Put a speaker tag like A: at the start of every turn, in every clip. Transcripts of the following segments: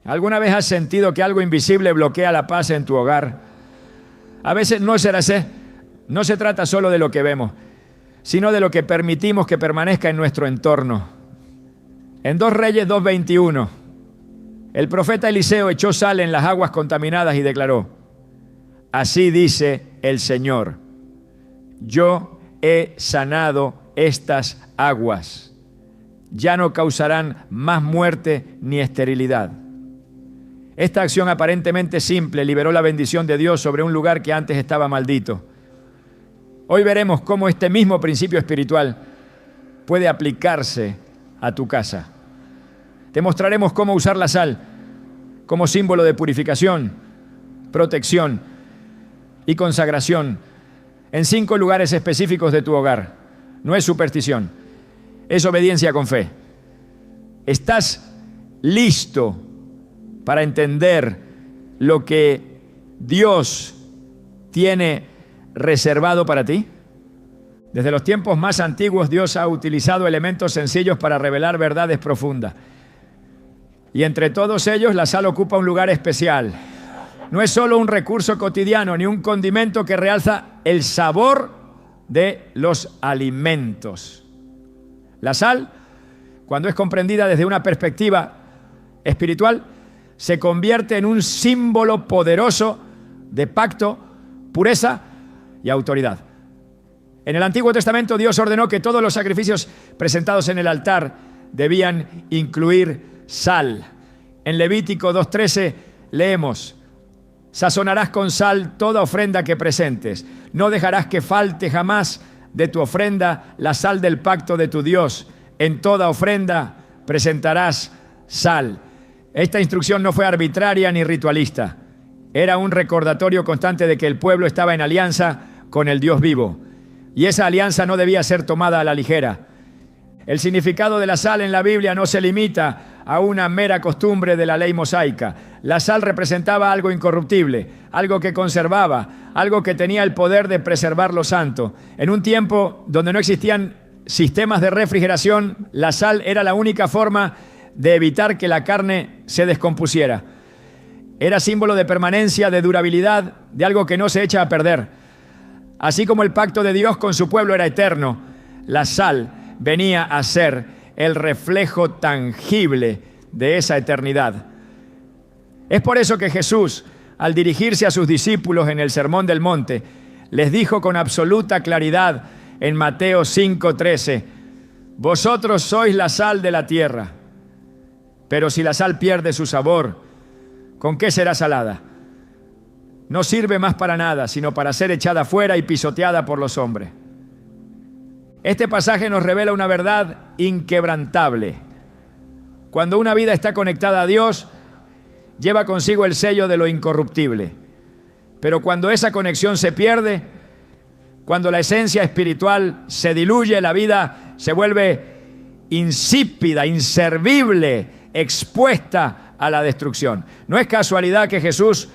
A: ¿Alguna vez has sentido que algo invisible bloquea la paz en tu hogar? A veces no se trata solo de lo que vemos, sino de lo que permitimos que permanezca en nuestro entorno. En 2 Reyes 2:21, el profeta Eliseo echó sal en las aguas contaminadas y declaró: así dice el Señor, yo he sanado estas aguas, ya no causarán más muerte ni esterilidad. Esta acción aparentemente simple liberó la bendición de Dios sobre un lugar que antes estaba maldito. Hoy veremos cómo este mismo principio espiritual puede aplicarse a tu casa. Te mostraremos cómo usar la sal como símbolo de purificación, protección y consagración en 5 lugares específicos de tu hogar. No es superstición, es obediencia con fe. ¿Estás listo para entender lo que Dios tiene reservado para ti? Desde los tiempos más antiguos, Dios ha utilizado elementos sencillos para revelar verdades profundas. Y entre todos ellos, la sal ocupa un lugar especial. No es solo un recurso cotidiano, ni un condimento que realza el sabor de los alimentos. La sal, cuando es comprendida desde una perspectiva espiritual, se convierte en un símbolo poderoso de pacto, pureza y autoridad. En el Antiguo Testamento, Dios ordenó que todos los sacrificios presentados en el altar debían incluir sal. En Levítico 2:13 leemos: sazonarás con sal toda ofrenda que presentes. No dejarás que falte jamás de tu ofrenda la sal del pacto de tu Dios. En toda ofrenda presentarás sal. Esta instrucción no fue arbitraria ni ritualista. Era un recordatorio constante de que el pueblo estaba en alianza con el Dios vivo. Y esa alianza no debía ser tomada a la ligera. El significado de la sal en la Biblia no se limita a una mera costumbre de la ley mosaica. La sal representaba algo incorruptible, algo que conservaba, algo que tenía el poder de preservar lo santo. En un tiempo donde no existían sistemas de refrigeración, la sal era la única forma de evitar que la carne se descompusiera. Era símbolo de permanencia, de durabilidad, de algo que no se echa a perder. Así como el pacto de Dios con su pueblo era eterno, la sal venía a ser el reflejo tangible de esa eternidad. Es por eso que Jesús, al dirigirse a sus discípulos en el Sermón del Monte, les dijo con absoluta claridad en Mateo 5:13: vosotros sois la sal de la tierra, pero si la sal pierde su sabor, ¿con qué será salada? No sirve más para nada, sino para ser echada fuera y pisoteada por los hombres. Este pasaje nos revela una verdad inquebrantable. Cuando una vida está conectada a Dios, lleva consigo el sello de lo incorruptible. Pero cuando esa conexión se pierde, cuando la esencia espiritual se diluye, la vida se vuelve insípida, inservible, expuesta a la destrucción. No es casualidad que Jesús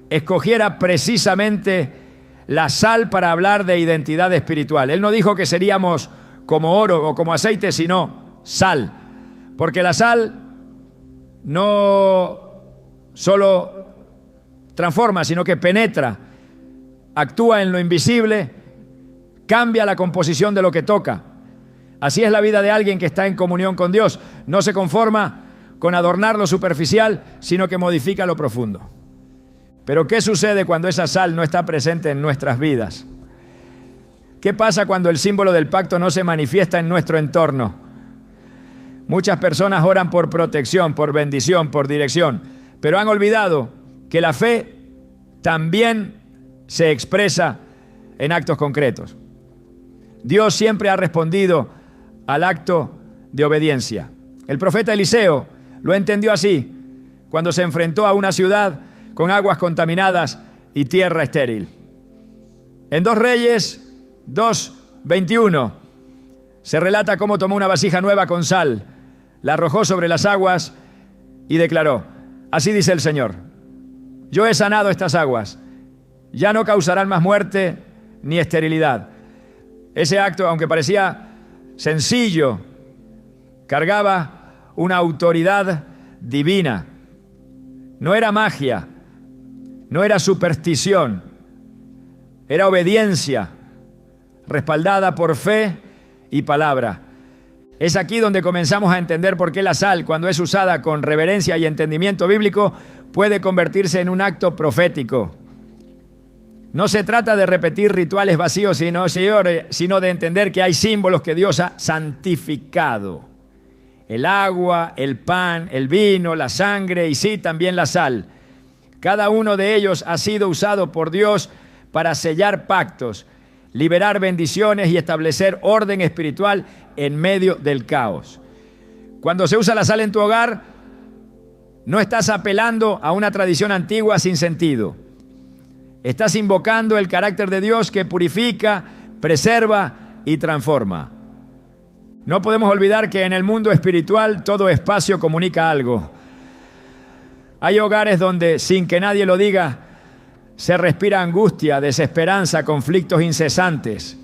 A: escogiera precisamente la sal para hablar de identidad espiritual. Él no dijo que seríamos como oro o como aceite, sino sal. Porque la sal no solo transforma, sino que penetra, actúa en lo invisible, cambia la composición de lo que toca. Así es la vida de alguien que está en comunión con Dios. No se conforma con adornar lo superficial, sino que modifica lo profundo. Pero ¿qué sucede cuando esa sal no está presente en nuestras vidas? ¿Qué pasa cuando el símbolo del pacto no se manifiesta en nuestro entorno? Muchas personas oran por protección, por bendición, por dirección, pero han olvidado que la fe también se expresa en actos concretos. Dios siempre ha respondido al acto de obediencia. El profeta Eliseo lo entendió así cuando se enfrentó a una ciudad con aguas contaminadas y tierra estéril. En 2 Reyes 2:21 se relata cómo tomó una vasija nueva con sal, la arrojó sobre las aguas y declaró: así dice el Señor, yo he sanado estas aguas, ya no causarán más muerte ni esterilidad. Ese acto, aunque parecía sencillo, cargaba una autoridad divina No era magia, no era superstición, era obediencia, respaldada por fe y palabra. Es aquí donde comenzamos a entender por qué la sal, cuando es usada con reverencia y entendimiento bíblico, puede convertirse en un acto profético. No se trata de repetir rituales vacíos, sino de entender que hay símbolos que Dios ha santificado. El agua, el pan, el vino, la sangre y sí, también la sal. Cada uno de ellos ha sido usado por Dios para sellar pactos, liberar bendiciones y establecer orden espiritual en medio del caos. Cuando se usa la sal en tu hogar, no estás apelando a una tradición antigua sin sentido. Estás invocando el carácter de Dios que purifica, preserva y transforma. No podemos olvidar que en el mundo espiritual todo espacio comunica algo. Hay hogares donde, sin que nadie lo diga, se respira angustia, desesperanza, conflictos incesantes.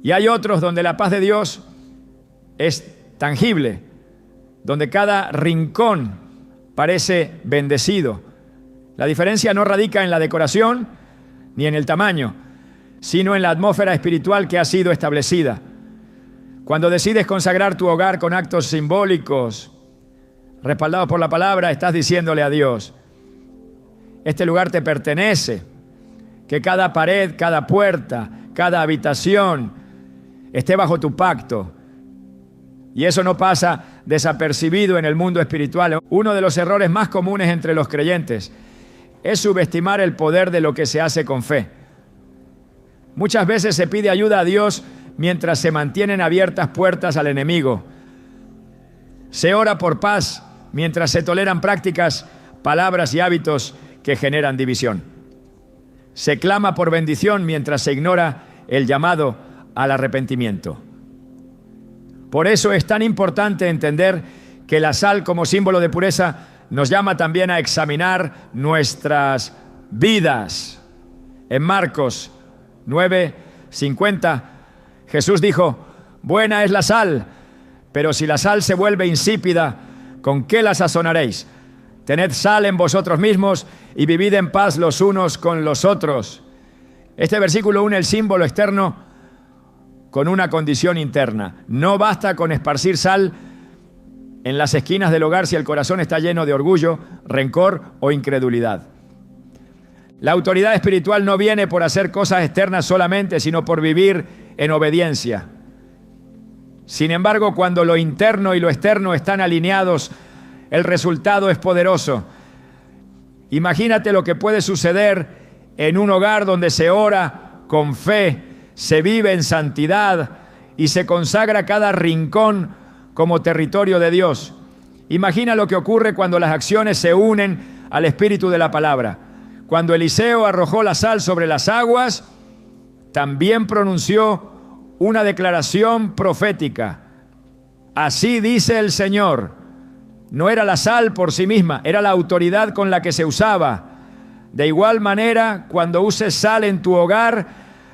A: Y hay otros donde la paz de Dios es tangible, donde cada rincón parece bendecido. La diferencia no radica en la decoración ni en el tamaño, sino en la atmósfera espiritual que ha sido establecida. Cuando decides consagrar tu hogar con actos simbólicos, respaldados por la palabra, estás diciéndole a Dios: este lugar te pertenece, que cada pared, cada puerta, cada habitación esté bajo tu pacto. Y eso no pasa desapercibido en el mundo espiritual. Uno de los errores más comunes entre los creyentes es subestimar el poder de lo que se hace con fe. Muchas veces se pide ayuda a Dios mientras se mantienen abiertas puertas al enemigo. Se ora por paz mientras se toleran prácticas, palabras y hábitos que generan división. Se clama por bendición mientras se ignora el llamado al arrepentimiento. Por eso es tan importante entender que la sal, como símbolo de pureza, nos llama también a examinar nuestras vidas. En Marcos 9:50, Jesús dijo: buena es la sal, pero si la sal se vuelve insípida, ¿con qué la sazonaréis? Tened sal en vosotros mismos y vivid en paz los unos con los otros. Este versículo une el símbolo externo con una condición interna. No basta con esparcir sal en las esquinas del hogar si el corazón está lleno de orgullo, rencor o incredulidad. La autoridad espiritual no viene por hacer cosas externas solamente, sino por vivir en obediencia. Sin embargo, cuando lo interno y lo externo están alineados, el resultado es poderoso. Imagínate lo que puede suceder en un hogar donde se ora con fe, se vive en santidad y se consagra cada rincón como territorio de Dios. Imagina lo que ocurre cuando las acciones se unen al espíritu de la palabra. Cuando Eliseo arrojó la sal sobre las aguas, también pronunció una declaración profética. Así dice el Señor. No era la sal por sí misma, era la autoridad con la que se usaba. De igual manera, cuando uses sal en tu hogar,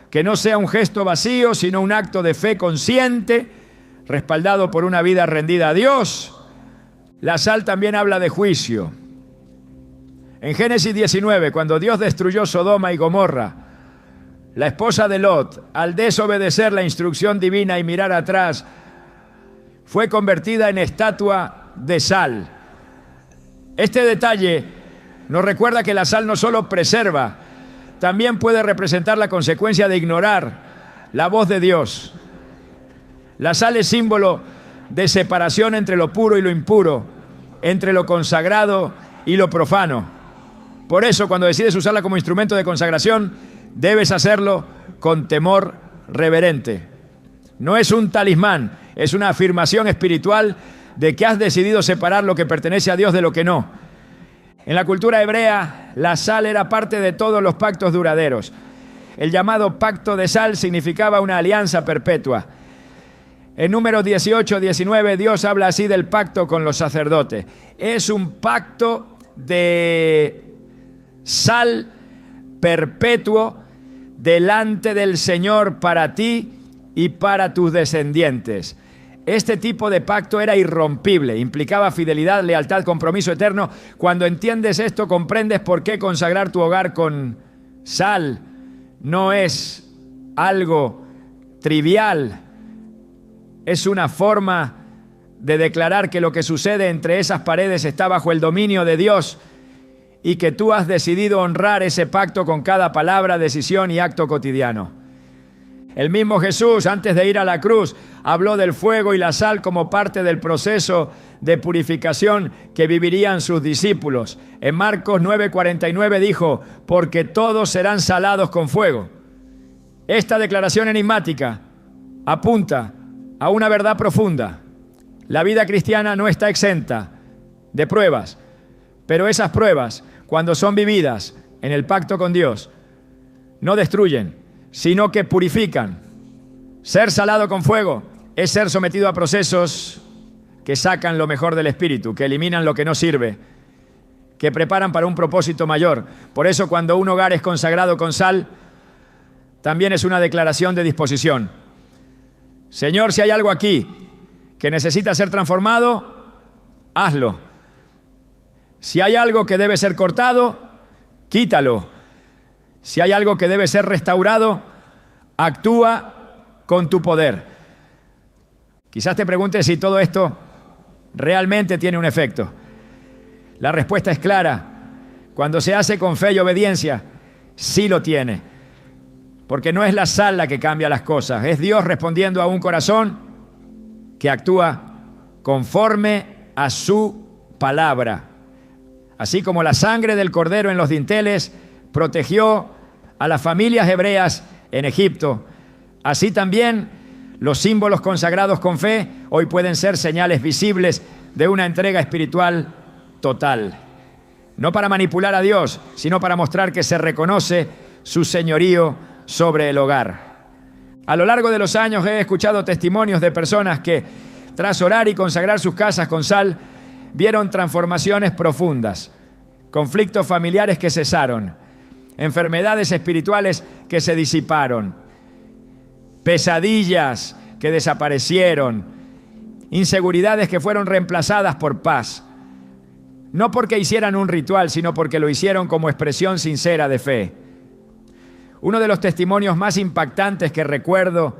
A: que no sea un gesto vacío, sino un acto de fe consciente, respaldado por una vida rendida a Dios. La sal también habla de juicio. En Génesis 19, cuando Dios destruyó Sodoma y Gomorra, la esposa de Lot, al desobedecer la instrucción divina y mirar atrás, fue convertida en estatua de sal. Este detalle nos recuerda que la sal no solo preserva, también puede representar la consecuencia de ignorar la voz de Dios. La sal es símbolo de separación entre lo puro y lo impuro, entre lo consagrado y lo profano. Por eso, cuando decides usarla como instrumento de consagración, debes hacerlo con temor reverente. No es un talismán, es una afirmación espiritual de que has decidido separar lo que pertenece a Dios de lo que no. En la cultura hebrea, la sal era parte de todos los pactos duraderos. El llamado pacto de sal significaba una alianza perpetua. En Números 18-19, Dios habla así del pacto con los sacerdotes. Es un pacto de sal perpetuo delante del Señor para ti y para tus descendientes. Este tipo de pacto era irrompible, implicaba fidelidad, lealtad, compromiso eterno. Cuando entiendes esto, comprendes por qué consagrar tu hogar con sal no es algo trivial. Es una forma de declarar que lo que sucede entre esas paredes está bajo el dominio de Dios y que tú has decidido honrar ese pacto con cada palabra, decisión y acto cotidiano. El mismo Jesús, antes de ir a la cruz, habló del fuego y la sal como parte del proceso de purificación que vivirían sus discípulos. En Marcos 9:49 dijo, porque todos serán salados con fuego. Esta declaración enigmática apunta a una verdad profunda. La vida cristiana no está exenta de pruebas, pero esas pruebas, cuando son vividas en el pacto con Dios, no destruyen, sino que purifican. Ser salado con fuego es ser sometido a procesos que sacan lo mejor del espíritu, que eliminan lo que no sirve, que preparan para un propósito mayor. Por eso, cuando un hogar es consagrado con sal, también es una declaración de disposición. Señor, si hay algo aquí que necesita ser transformado, hazlo. Si hay algo que debe ser cortado, quítalo. Si hay algo que debe ser restaurado, actúa con tu poder. Quizás te preguntes si todo esto realmente tiene un efecto. La respuesta es clara. Cuando se hace con fe y obediencia, sí lo tiene. Porque no es la sal la que cambia las cosas, es Dios respondiendo a un corazón que actúa conforme a su palabra. Así como la sangre del cordero en los dinteles protegió a las familias hebreas en Egipto, así también los símbolos consagrados con fe hoy pueden ser señales visibles de una entrega espiritual total. No para manipular a Dios, sino para mostrar que se reconoce su señorío sobre el hogar. A lo largo de los años he escuchado testimonios de personas que, tras orar y consagrar sus casas con sal, vieron transformaciones profundas, conflictos familiares que cesaron, enfermedades espirituales que se disiparon, pesadillas que desaparecieron, inseguridades que fueron reemplazadas por paz. No porque hicieran un ritual, sino porque lo hicieron como expresión sincera de fe. Uno de los testimonios más impactantes que recuerdo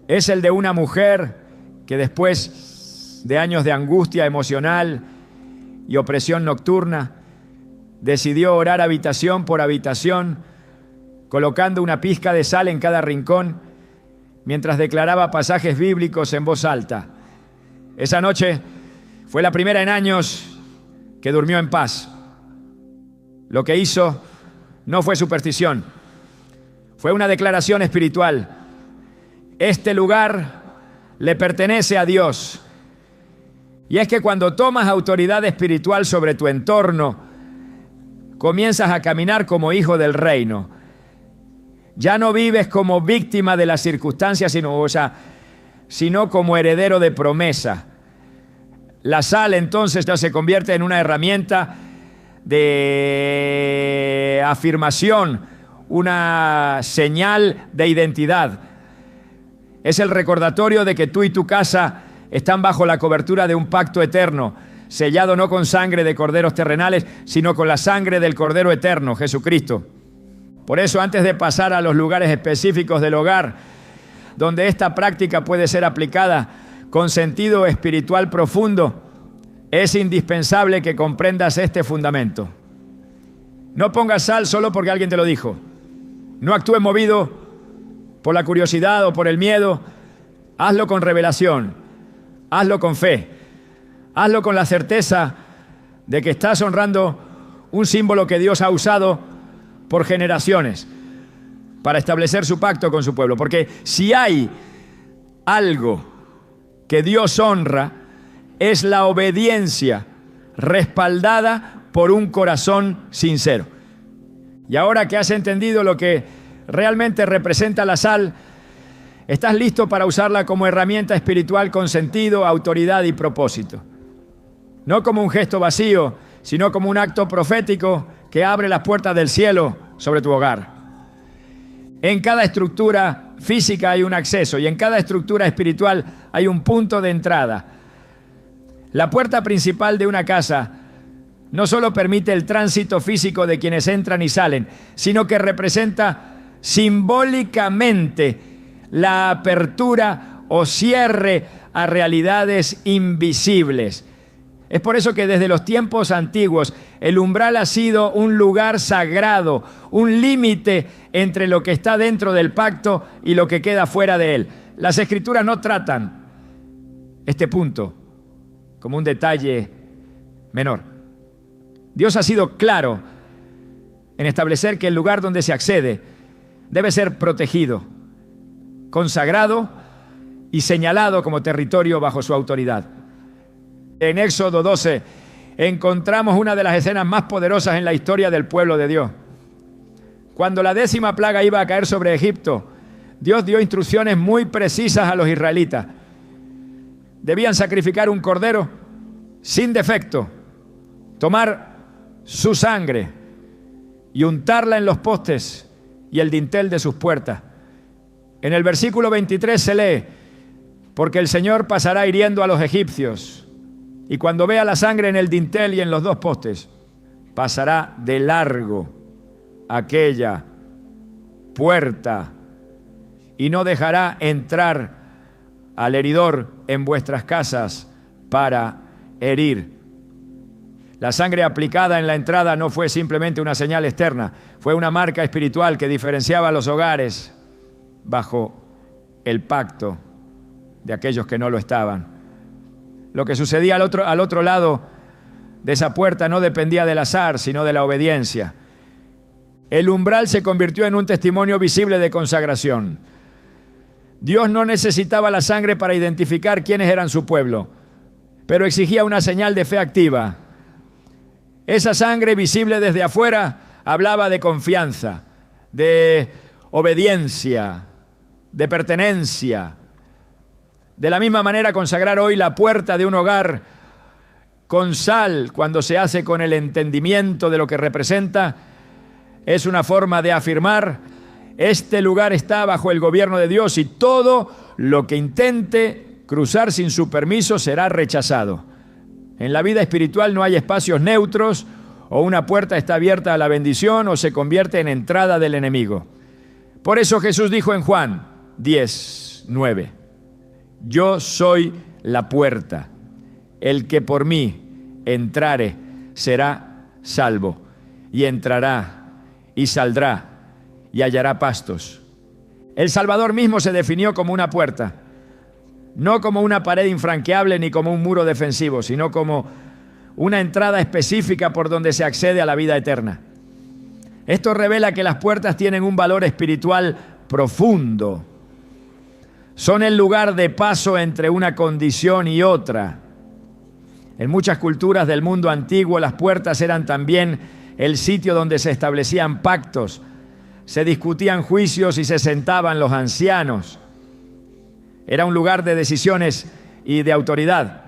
A: es el de una mujer que después de años de angustia emocional y opresión nocturna, decidió orar habitación por habitación, colocando una pizca de sal en cada rincón, mientras declaraba pasajes bíblicos en voz alta. Esa noche fue la primera en años que durmió en paz. Lo que hizo no fue superstición, fue una declaración espiritual. Este lugar le pertenece a Dios. Y es que cuando tomas autoridad espiritual sobre tu entorno, comienzas a caminar como hijo del reino. Ya no vives como víctima de las circunstancias, sino como heredero de promesa. La sal entonces ya se convierte en una herramienta de afirmación, una señal de identidad. Es el recordatorio de que tú y tu casa están bajo la cobertura de un pacto eterno, sellado no con sangre de corderos terrenales, sino con la sangre del Cordero eterno, Jesucristo. Por eso, antes de pasar a los lugares específicos del hogar, donde esta práctica puede ser aplicada con sentido espiritual profundo, es indispensable que comprendas este fundamento. No pongas sal solo porque alguien te lo dijo. No actúes movido por la curiosidad o por el miedo. Hazlo con revelación. Hazlo con fe. Hazlo con la certeza de que estás honrando un símbolo que Dios ha usado por generaciones para establecer su pacto con su pueblo. Porque si hay algo que Dios honra, es la obediencia respaldada por un corazón sincero. Y ahora que has entendido lo que realmente representa la sal, estás listo para usarla como herramienta espiritual con sentido, autoridad y propósito. No como un gesto vacío, sino como un acto profético que abre las puertas del cielo sobre tu hogar. En cada estructura física hay un acceso y en cada estructura espiritual hay un punto de entrada. La puerta principal de una casa no solo permite el tránsito físico de quienes entran y salen, sino que representa simbólicamente la apertura o cierre a realidades invisibles. Es por eso que desde los tiempos antiguos el umbral ha sido un lugar sagrado, un límite entre lo que está dentro del pacto y lo que queda fuera de él. Las Escrituras no tratan este punto como un detalle menor. Dios ha sido claro en establecer que el lugar donde se accede debe ser protegido, consagrado y señalado como territorio bajo su autoridad. En Éxodo 12 encontramos una de las escenas más poderosas en la historia del pueblo de Dios. Cuando la 10ª plaga iba a caer sobre Egipto, Dios dio instrucciones muy precisas a los israelitas. Debían sacrificar un cordero sin defecto, tomar su sangre y untarla en los postes y el dintel de sus puertas. En el versículo 23 se lee: porque el Señor pasará hiriendo a los egipcios, y cuando vea la sangre en el dintel y en los 2 postes, pasará de largo aquella puerta y no dejará entrar al heridor en vuestras casas para herir. La sangre aplicada en la entrada no fue simplemente una señal externa, fue una marca espiritual que diferenciaba a los hogares bajo el pacto de aquellos que no lo estaban. Lo que sucedía al otro lado de esa puerta no dependía del azar, sino de la obediencia. El umbral se convirtió en un testimonio visible de consagración. Dios no necesitaba la sangre para identificar quiénes eran su pueblo, pero exigía una señal de fe activa. Esa sangre visible desde afuera hablaba de confianza, de obediencia, de pertenencia. De la misma manera, consagrar hoy la puerta de un hogar con sal, cuando se hace con el entendimiento de lo que representa, es una forma de afirmar: este lugar está bajo el gobierno de Dios y todo lo que intente cruzar sin su permiso será rechazado. En la vida espiritual no hay espacios neutros, o una puerta está abierta a la bendición o se convierte en entrada del enemigo. Por eso Jesús dijo en Juan 10:9: yo soy la puerta, el que por mí entrare será salvo, y entrará y saldrá y hallará pastos. El Salvador mismo se definió como una puerta, no como una pared infranqueable ni como un muro defensivo, sino como una entrada específica por donde se accede a la vida eterna. Esto revela que las puertas tienen un valor espiritual profundo. Son el lugar de paso entre una condición y otra. En muchas culturas del mundo antiguo, las puertas eran también el sitio donde se establecían pactos, se discutían juicios y se sentaban los ancianos. Era un lugar de decisiones y de autoridad.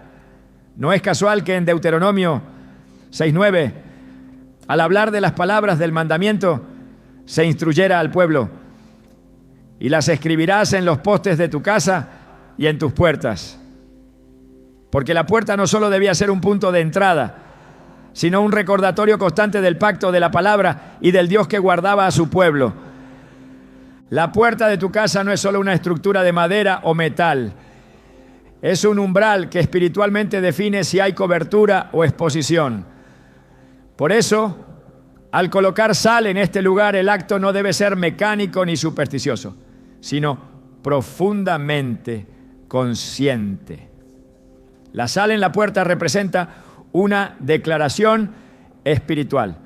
A: No es casual que en Deuteronomio 6:9, al hablar de las palabras del mandamiento, se instruyera al pueblo: y las escribirás en los postes de tu casa y en tus puertas. Porque la puerta no solo debía ser un punto de entrada, sino un recordatorio constante del pacto, de la palabra y del Dios que guardaba a su pueblo. La puerta de tu casa no es solo una estructura de madera o metal. Es un umbral que espiritualmente define si hay cobertura o exposición. Por eso, al colocar sal en este lugar, el acto no debe ser mecánico ni supersticioso, sino profundamente consciente. La sal en la puerta representa una declaración espiritual,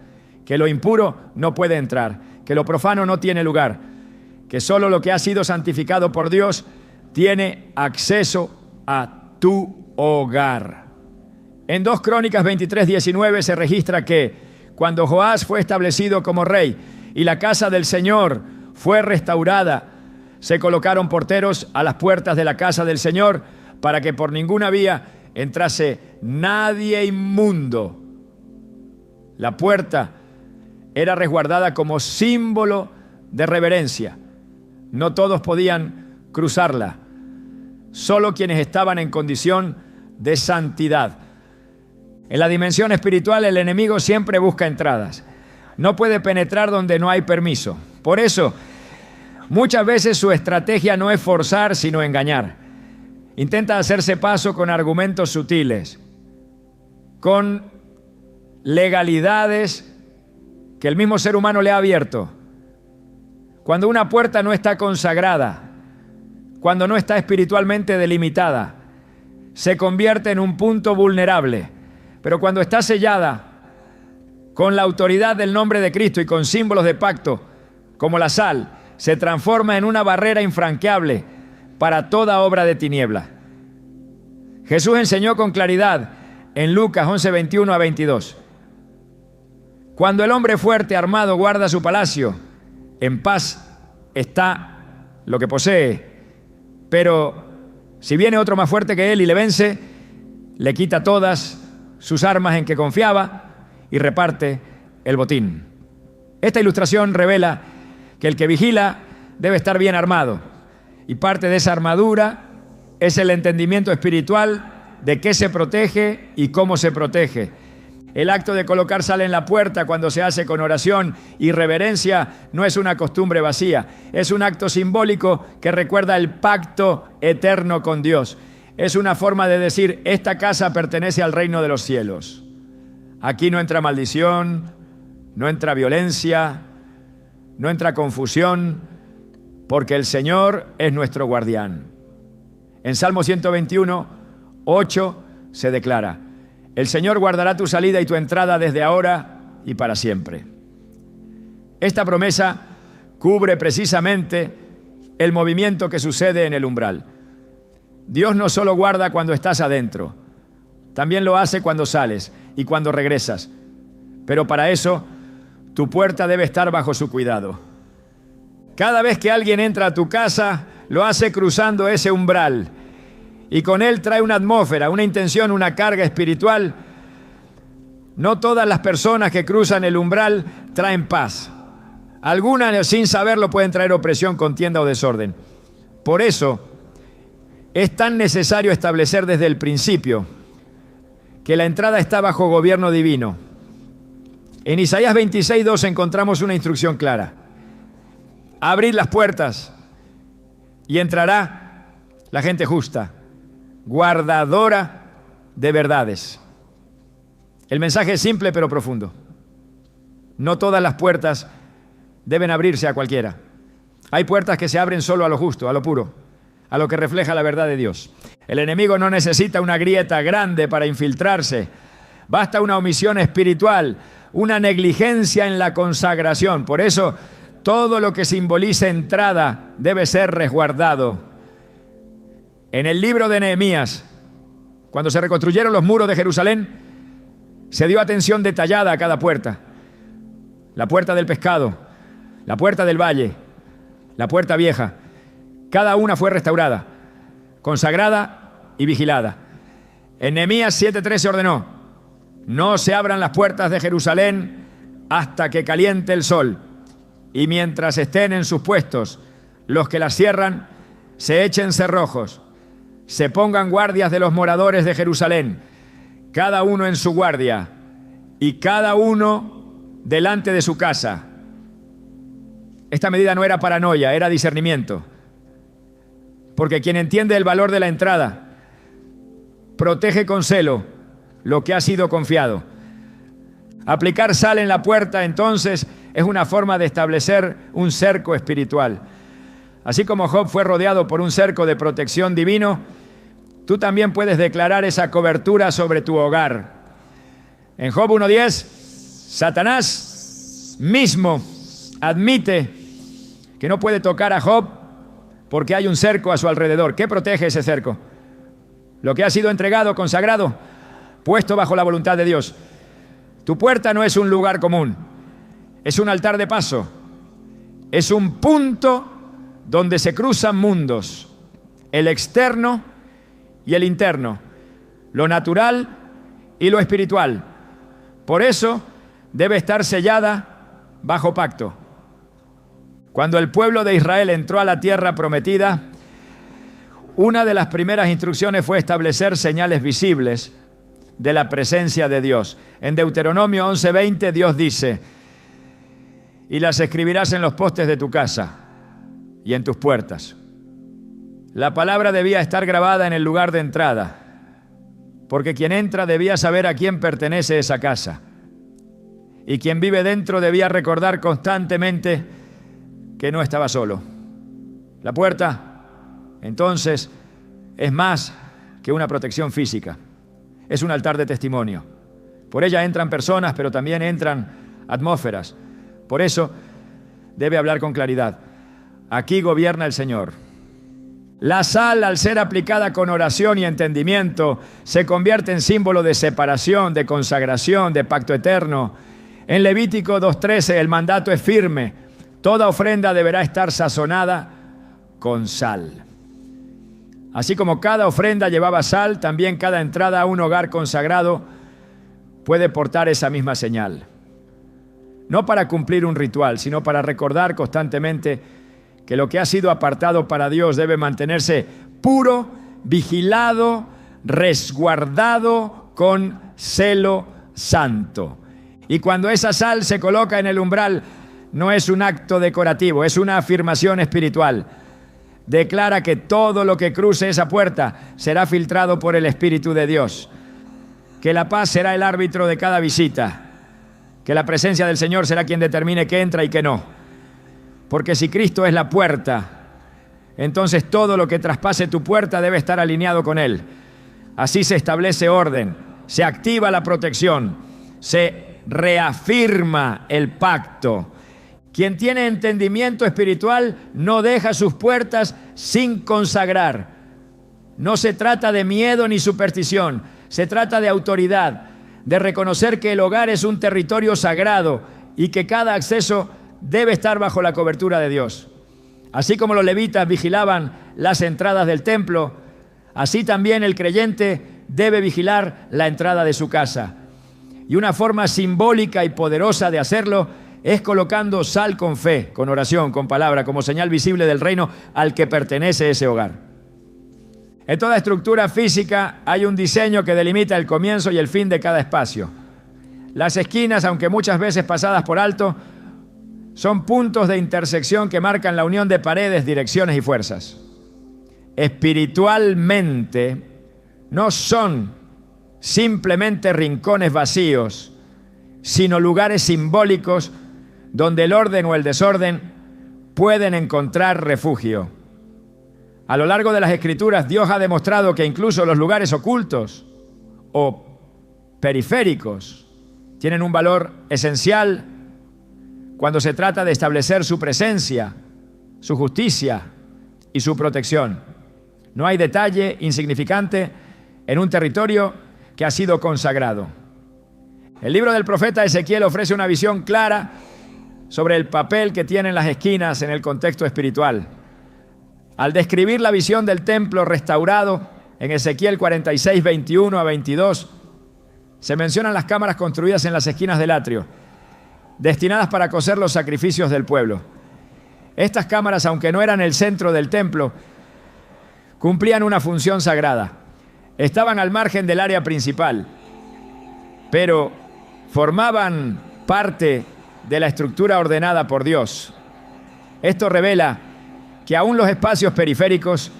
A: que lo impuro no puede entrar, que lo profano no tiene lugar, que solo lo que ha sido santificado por Dios tiene acceso a tu hogar. En 2 Crónicas 23:19 se registra que cuando Joás fue establecido como rey y la casa del Señor fue restaurada, se colocaron porteros a las puertas de la casa del Señor para que por ninguna vía entrase nadie inmundo. La puerta era resguardada como símbolo de reverencia, No todos podían cruzarla, solo quienes estaban en condición de santidad. En la dimensión espiritual el enemigo siempre busca entradas. No puede penetrar donde no hay permiso. Por eso, muchas veces su estrategia no es forzar, sino engañar. Intenta hacerse paso con argumentos sutiles, con legalidades que el mismo ser humano le ha abierto. Cuando una puerta no está consagrada, cuando no está espiritualmente delimitada, se convierte en un punto vulnerable. Pero cuando está sellada con la autoridad del nombre de Cristo y con símbolos de pacto, como la sal, se transforma en una barrera infranqueable para toda obra de tiniebla. Jesús enseñó con claridad en Lucas 11:21 a 22. Cuando el hombre fuerte armado guarda su palacio, en paz está lo que posee. Pero si viene otro más fuerte que él y le vence, le quita todas sus armas en que confiaba y reparte el botín. Esta ilustración revela que el que vigila debe estar bien armado. Y parte de esa armadura es el entendimiento espiritual de qué se protege y cómo se protege. El acto de colocar sal en la puerta cuando se hace con oración y reverencia no es una costumbre vacía. Es un acto simbólico que recuerda el pacto eterno con Dios. Es una forma de decir, esta casa pertenece al reino de los cielos. Aquí no entra maldición, no entra violencia, no entra confusión, porque el Señor es nuestro guardián. En Salmo 121, 8 se declara, el Señor guardará tu salida y tu entrada desde ahora y para siempre. Esta promesa cubre precisamente el movimiento que sucede en el umbral. Dios no solo guarda cuando estás adentro, también lo hace cuando sales y cuando regresas. Pero para eso, tu puerta debe estar bajo su cuidado. Cada vez que alguien entra a tu casa, lo hace cruzando ese umbral. Y con él trae una atmósfera, una intención, una carga espiritual. No todas las personas que cruzan el umbral traen paz. Algunas, sin saberlo, pueden traer opresión, contienda o desorden. Por eso, es tan necesario establecer desde el principio que la entrada está bajo gobierno divino. En Isaías 26:2 encontramos una instrucción clara. Abrid las puertas y entrará la gente justa, guardadora de verdades. El mensaje es simple pero profundo. No todas las puertas deben abrirse a cualquiera. Hay puertas que se abren solo a lo justo, a lo puro, a lo que refleja la verdad de Dios. El enemigo no necesita una grieta grande para infiltrarse. Basta una omisión espiritual, una negligencia en la consagración. Por eso, todo lo que simbolice entrada debe ser resguardado. En el libro de Nehemías, cuando se reconstruyeron los muros de Jerusalén, se dio atención detallada a cada puerta. La puerta del pescado, la puerta del valle, la puerta vieja. Cada una fue restaurada, consagrada y vigilada. En Nehemías 7:3 se ordenó: no se abran las puertas de Jerusalén hasta que caliente el sol, y mientras estén en sus puestos, los que las cierran se echen cerrojos, se pongan guardias de los moradores de Jerusalén, cada uno en su guardia, y cada uno delante de su casa. Esta medida no era paranoia, era discernimiento. Porque quien entiende el valor de la entrada, protege con celo lo que ha sido confiado. Aplicar sal en la puerta, entonces, es una forma de establecer un cerco espiritual. Así como Job fue rodeado por un cerco de protección divino, tú también puedes declarar esa cobertura sobre tu hogar. En Job 1:10, Satanás mismo admite que no puede tocar a Job porque hay un cerco a su alrededor. ¿Qué protege ese cerco? Lo que ha sido entregado, consagrado, puesto bajo la voluntad de Dios. Tu puerta no es un lugar común, es un altar de paso, es un punto donde se cruzan mundos, el externo y el interno, lo natural y lo espiritual. Por eso debe estar sellada bajo pacto. Cuando el pueblo de Israel entró a la tierra prometida, una de las primeras instrucciones fue establecer señales visibles de la presencia de Dios. En Deuteronomio 11:20 Dios dice: y las escribirás en los postes de tu casa y en tus puertas. La palabra debía estar grabada en el lugar de entrada, porque quien entra debía saber a quién pertenece esa casa. Y quien vive dentro debía recordar constantemente que no estaba solo. La puerta, entonces, es más que una protección física. Es un altar de testimonio. Por ella entran personas, pero también entran atmósferas. Por eso debe hablar con claridad. Aquí gobierna el Señor. La sal, al ser aplicada con oración y entendimiento, se convierte en símbolo de separación, de consagración, de pacto eterno. En Levítico 2:13 el mandato es firme: toda ofrenda deberá estar sazonada con sal. Así como cada ofrenda llevaba sal, también cada entrada a un hogar consagrado puede portar esa misma señal. No para cumplir un ritual, sino para recordar constantemente que lo que ha sido apartado para Dios debe mantenerse puro, vigilado, resguardado con celo santo. Y cuando esa sal se coloca en el umbral, no es un acto decorativo, es una afirmación espiritual. Declara que todo lo que cruce esa puerta será filtrado por el Espíritu de Dios, que la paz será el árbitro de cada visita, que la presencia del Señor será quien determine qué entra y qué no. Porque si Cristo es la puerta, entonces todo lo que traspase tu puerta debe estar alineado con Él. Así se establece orden, se activa la protección, se reafirma el pacto. Quien tiene entendimiento espiritual no deja sus puertas sin consagrar. No se trata de miedo ni superstición, se trata de autoridad, de reconocer que el hogar es un territorio sagrado y que cada acceso debe estar bajo la cobertura de Dios. Así como los levitas vigilaban las entradas del templo, así también el creyente debe vigilar la entrada de su casa. Y una forma simbólica y poderosa de hacerlo es colocando sal con fe, con oración, con palabra, como señal visible del reino al que pertenece ese hogar. En toda estructura física hay un diseño que delimita el comienzo y el fin de cada espacio. Las esquinas, aunque muchas veces pasadas por alto, son puntos de intersección que marcan la unión de paredes, direcciones y fuerzas. Espiritualmente, no son simplemente rincones vacíos, sino lugares simbólicos donde el orden o el desorden pueden encontrar refugio. A lo largo de las Escrituras, Dios ha demostrado que incluso los lugares ocultos o periféricos tienen un valor esencial cuando se trata de establecer su presencia, su justicia y su protección. No hay detalle insignificante en un territorio que ha sido consagrado. El libro del profeta Ezequiel ofrece una visión clara sobre el papel que tienen las esquinas en el contexto espiritual. Al describir la visión del templo restaurado en Ezequiel 46, 21 a 22, se mencionan las cámaras construidas en las esquinas del atrio, destinadas para cocer los sacrificios del pueblo. Estas cámaras, aunque no eran el centro del templo, cumplían una función sagrada. Estaban al margen del área principal, pero formaban parte de la estructura ordenada por Dios. Esto revela que aún los espacios periféricos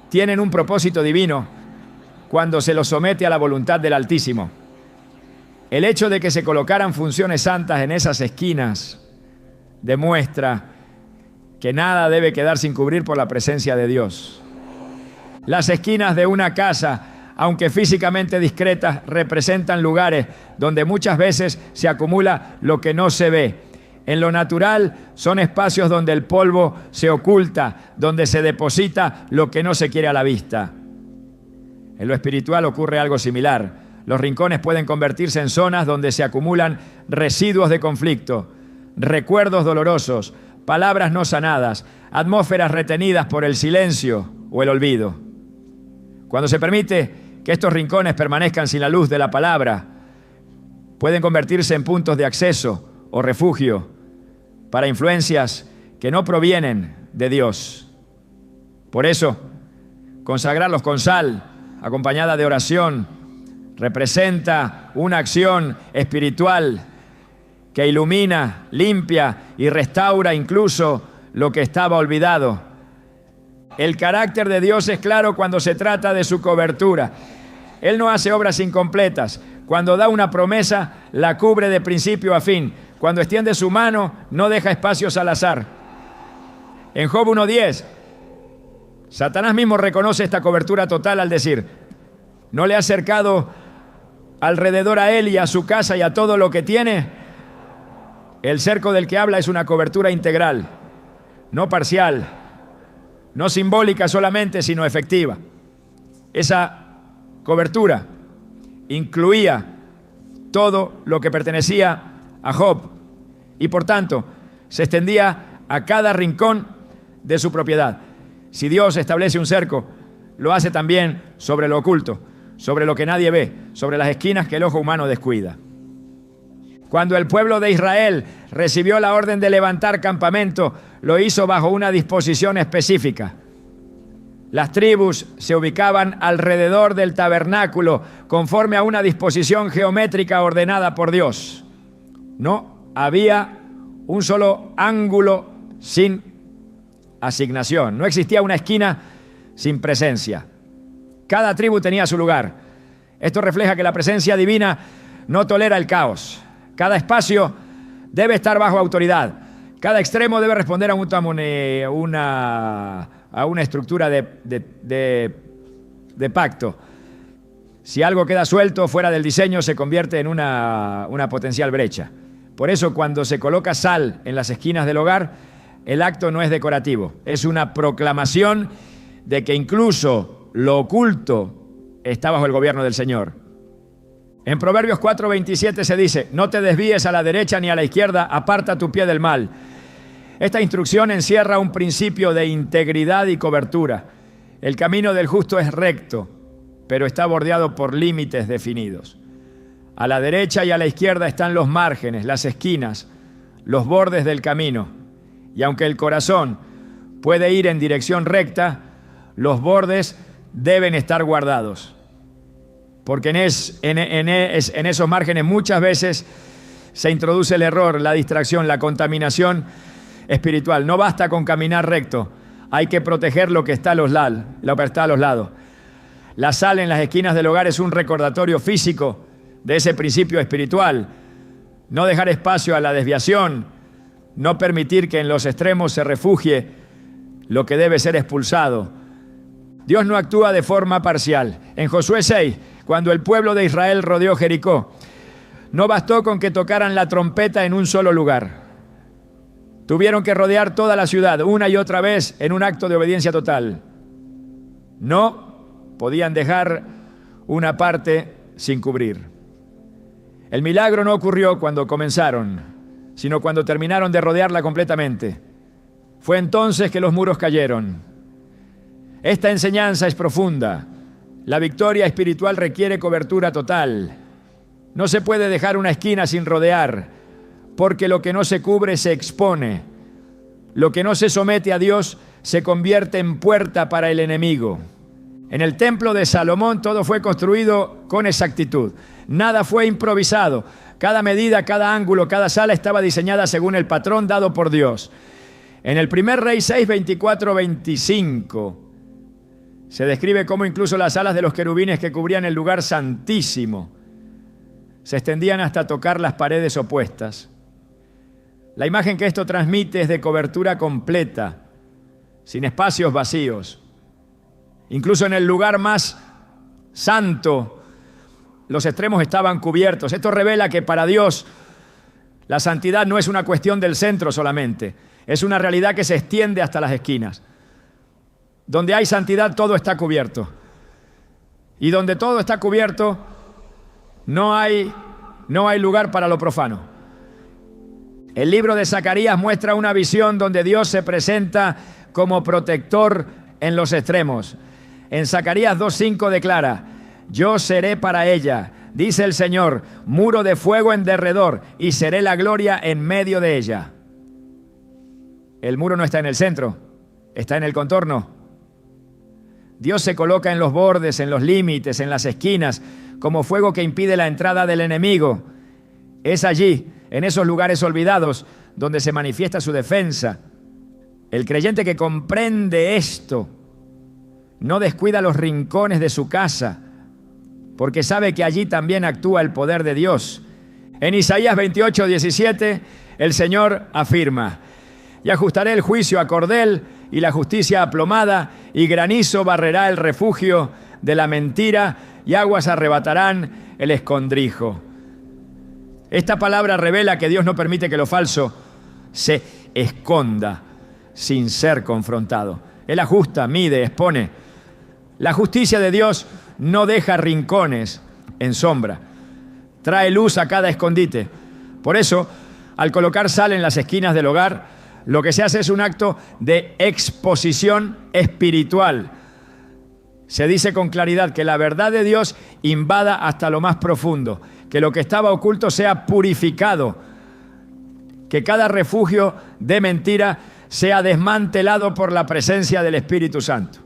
A: tienen un propósito divino cuando se los somete a la voluntad del Altísimo. El hecho de que se colocaran funciones santas en esas esquinas demuestra que nada debe quedar sin cubrir por la presencia de Dios. Las esquinas de una casa, aunque físicamente discretas, representan lugares donde muchas veces se acumula lo que no se ve. En lo natural son espacios donde el polvo se oculta, donde se deposita lo que no se quiere a la vista. En lo espiritual ocurre algo similar. Los rincones pueden convertirse en zonas donde se acumulan residuos de conflicto, recuerdos dolorosos, palabras no sanadas, atmósferas retenidas por el silencio o el olvido. Cuando se permite que estos rincones permanezcan sin la luz de la palabra, pueden convertirse en puntos de acceso o refugio para influencias que no provienen de Dios. Por eso, consagrarlos con sal, acompañada de oración, representa una acción espiritual que ilumina, limpia y restaura incluso lo que estaba olvidado. El carácter de Dios es claro cuando se trata de su cobertura. Él no hace obras incompletas. Cuando da una promesa, la cubre de principio a fin. Cuando extiende su mano, no deja espacios al azar. En Job 1:10, Satanás mismo reconoce esta cobertura total al decir: ¿no le ha cercado alrededor a él y a su casa y a todo lo que tiene? El cerco del que habla es una cobertura integral, no parcial, no simbólica solamente, sino efectiva. Esa cobertura incluía todo lo que pertenecía a Job y por tanto se extendía a cada rincón de su propiedad. Si Dios establece un cerco, lo hace también sobre lo oculto, sobre lo que nadie ve, sobre las esquinas que el ojo humano descuida. Cuando el pueblo de Israel recibió la orden de levantar campamento, lo hizo bajo una disposición específica. Las tribus se ubicaban alrededor del tabernáculo conforme a una disposición geométrica ordenada por Dios. No había un solo ángulo sin asignación. No existía una esquina sin presencia. Cada tribu tenía su lugar. Esto refleja que la presencia divina no tolera el caos. Cada espacio debe estar bajo autoridad. Cada extremo debe responder a una estructura de pacto. Si algo queda suelto fuera del diseño, se convierte en una potencial brecha. Por eso, cuando se coloca sal en las esquinas del hogar, el acto no es decorativo, es una proclamación de que incluso lo oculto está bajo el gobierno del Señor. En Proverbios 4:27 se dice: no te desvíes a la derecha ni a la izquierda, aparta tu pie del mal. Esta instrucción encierra un principio de integridad y cobertura. El camino del justo es recto, pero está bordeado por límites definidos. A la derecha y a la izquierda están los márgenes, las esquinas, los bordes del camino. Y aunque el corazón puede ir en dirección recta, los bordes deben estar guardados. Porque en esos márgenes muchas veces se introduce el error, la distracción, la contaminación espiritual. No basta con caminar recto, hay que proteger lo que está a los lados. La sal en las esquinas del hogar es un recordatorio físico de ese principio espiritual. No dejar espacio a la desviación, no permitir que en los extremos se refugie lo que debe ser expulsado. Dios no actúa de forma parcial. En Josué 6, cuando el pueblo de Israel rodeó Jericó, no bastó con que tocaran la trompeta en un solo lugar. Tuvieron que rodear toda la ciudad una y otra vez en un acto de obediencia total. No podían dejar una parte sin cubrir. El milagro no ocurrió cuando comenzaron, sino cuando terminaron de rodearla completamente. Fue entonces que los muros cayeron. Esta enseñanza es profunda. La victoria espiritual requiere cobertura total. No se puede dejar una esquina sin rodear, porque lo que no se cubre se expone. Lo que no se somete a Dios se convierte en puerta para el enemigo. En el templo de Salomón todo fue construido con exactitud. Nada fue improvisado. Cada medida, cada ángulo, cada sala estaba diseñada según el patrón dado por Dios. En el primer Rey 6, 24-25 se describe cómo incluso las alas de los querubines que cubrían el lugar santísimo se extendían hasta tocar las paredes opuestas. La imagen que esto transmite es de cobertura completa, sin espacios vacíos. Incluso en el lugar más santo, los extremos estaban cubiertos. Esto revela que para Dios la santidad no es una cuestión del centro solamente, es una realidad que se extiende hasta las esquinas. Donde hay santidad, todo está cubierto. Y donde todo está cubierto, no hay lugar para lo profano. El libro de Zacarías muestra una visión donde Dios se presenta como protector en los extremos. En Zacarías 2:5 declara: yo seré para ella, dice el Señor, muro de fuego en derredor, y seré la gloria en medio de ella. El muro no está en el centro, está en el contorno. Dios se coloca en los bordes, en los límites, en las esquinas, como fuego que impide la entrada del enemigo. Es allí, en esos lugares olvidados, donde se manifiesta su defensa. El creyente que comprende esto no descuida los rincones de su casa, porque sabe que allí también actúa el poder de Dios. En Isaías 28:17, el Señor afirma: y ajustaré el juicio a cordel y la justicia a plomada, y granizo barrerá el refugio de la mentira, y aguas arrebatarán el escondrijo. Esta palabra revela que Dios no permite que lo falso se esconda sin ser confrontado. Él ajusta, mide, expone. La justicia de Dios no deja rincones en sombra. Trae luz a cada escondite. Por eso, al colocar sal en las esquinas del hogar, lo que se hace es un acto de exposición espiritual. Se dice con claridad que la verdad de Dios invada hasta lo más profundo, que lo que estaba oculto sea purificado, que cada refugio de mentira sea desmantelado por la presencia del Espíritu Santo.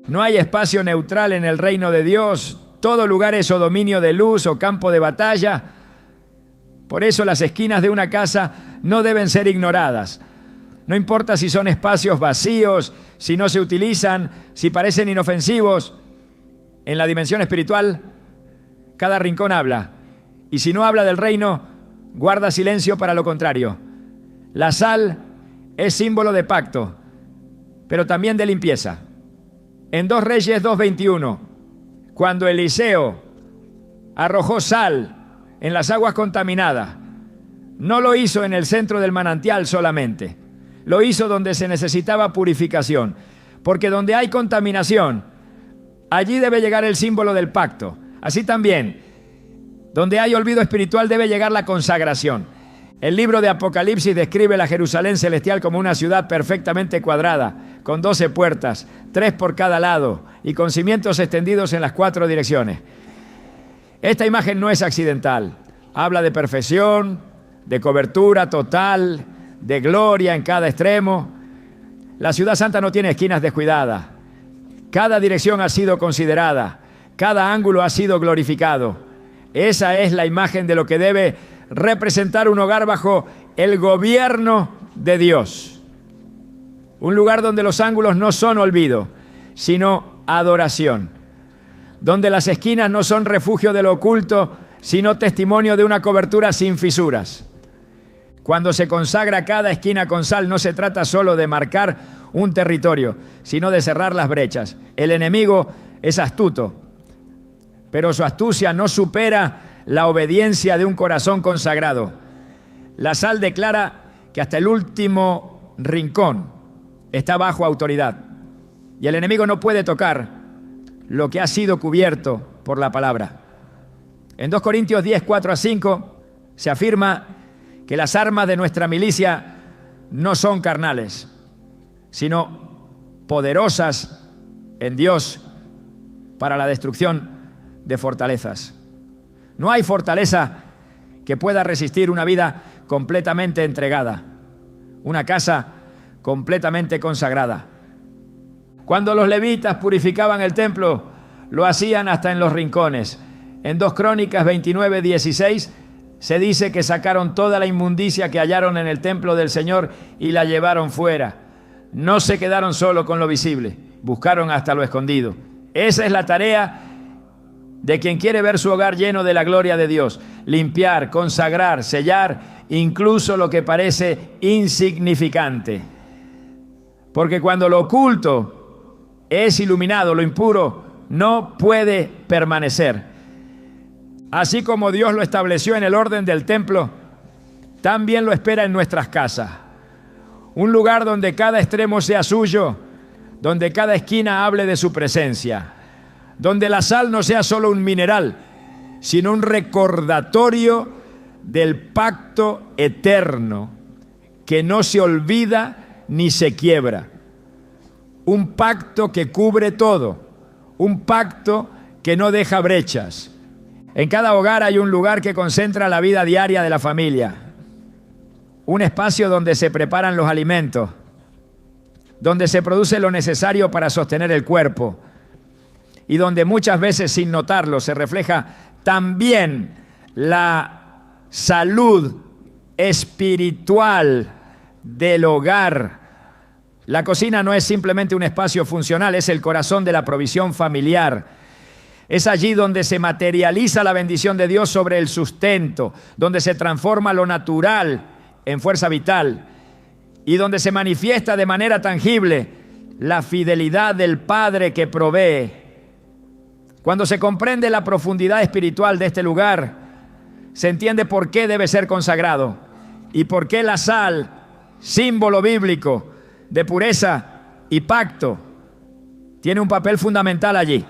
A: No hay espacio neutral en el reino de Dios. Todo lugar es o dominio de luz o campo de batalla. Por eso las esquinas de una casa no deben ser ignoradas. No importa si son espacios vacíos, si no se utilizan, si parecen inofensivos. En la dimensión espiritual, cada rincón habla. Y si no habla del reino, guarda silencio para lo contrario. La sal es símbolo de pacto, pero también de limpieza. En 2 Reyes 2:21, cuando Eliseo arrojó sal en las aguas contaminadas, no lo hizo en el centro del manantial solamente, lo hizo donde se necesitaba purificación, porque donde hay contaminación, allí debe llegar el símbolo del pacto. Así también, donde hay olvido espiritual debe llegar la consagración. El libro de Apocalipsis describe la Jerusalén celestial como una ciudad perfectamente cuadrada, con 12 puertas, 3 por cada lado, y con cimientos extendidos en las 4 direcciones. Esta imagen no es accidental. Habla de perfección, de cobertura total, de gloria en cada extremo. La ciudad santa no tiene esquinas descuidadas. Cada dirección ha sido considerada. Cada ángulo ha sido glorificado. Esa es la imagen de lo que debe representar un hogar bajo el gobierno de Dios. Un lugar donde los ángulos no son olvido, sino adoración. Donde las esquinas no son refugio de lo oculto, sino testimonio de una cobertura sin fisuras. Cuando se consagra cada esquina con sal, no se trata solo de marcar un territorio, sino de cerrar las brechas. El enemigo es astuto, pero su astucia no supera la obediencia de un corazón consagrado. La sal declara que hasta el último rincón está bajo autoridad, y el enemigo no puede tocar lo que ha sido cubierto por la palabra. En 2 Corintios 10, 4-5 se afirma que las armas de nuestra milicia no son carnales, sino poderosas en Dios para la destrucción de fortalezas. No hay fortaleza que pueda resistir una vida completamente entregada, una casa completamente consagrada. Cuando los levitas purificaban el templo, lo hacían hasta en los rincones. En 2 Crónicas 29:16 se dice que sacaron toda la inmundicia que hallaron en el templo del Señor y la llevaron fuera. No se quedaron solo con lo visible, buscaron hasta lo escondido. Esa es la tarea de quien quiere ver su hogar lleno de la gloria de Dios. Limpiar, consagrar, sellar, incluso lo que parece insignificante. Porque cuando lo oculto es iluminado, lo impuro no puede permanecer. Así como Dios lo estableció en el orden del templo, también lo espera en nuestras casas. Un lugar donde cada extremo sea suyo, donde cada esquina hable de su presencia, donde la sal no sea solo un mineral, sino un recordatorio del pacto eterno que no se olvida ni se quiebra. Un pacto que cubre todo, un pacto que no deja brechas. En cada hogar hay un lugar que concentra la vida diaria de la familia. un espacio donde se preparan los alimentos, donde se produce lo necesario para sostener el cuerpo y donde muchas veces, sin notarlo, se refleja también la salud espiritual del hogar. La cocina no es simplemente un espacio funcional, es el corazón de la provisión familiar. Es allí donde se materializa la bendición de Dios sobre el sustento, donde se transforma lo natural en fuerza vital y donde se manifiesta de manera tangible la fidelidad del Padre que provee. Cuando se comprende la profundidad espiritual de este lugar, se entiende por qué debe ser consagrado y por qué la sal, símbolo bíblico de pureza y pacto, tiene un papel fundamental allí.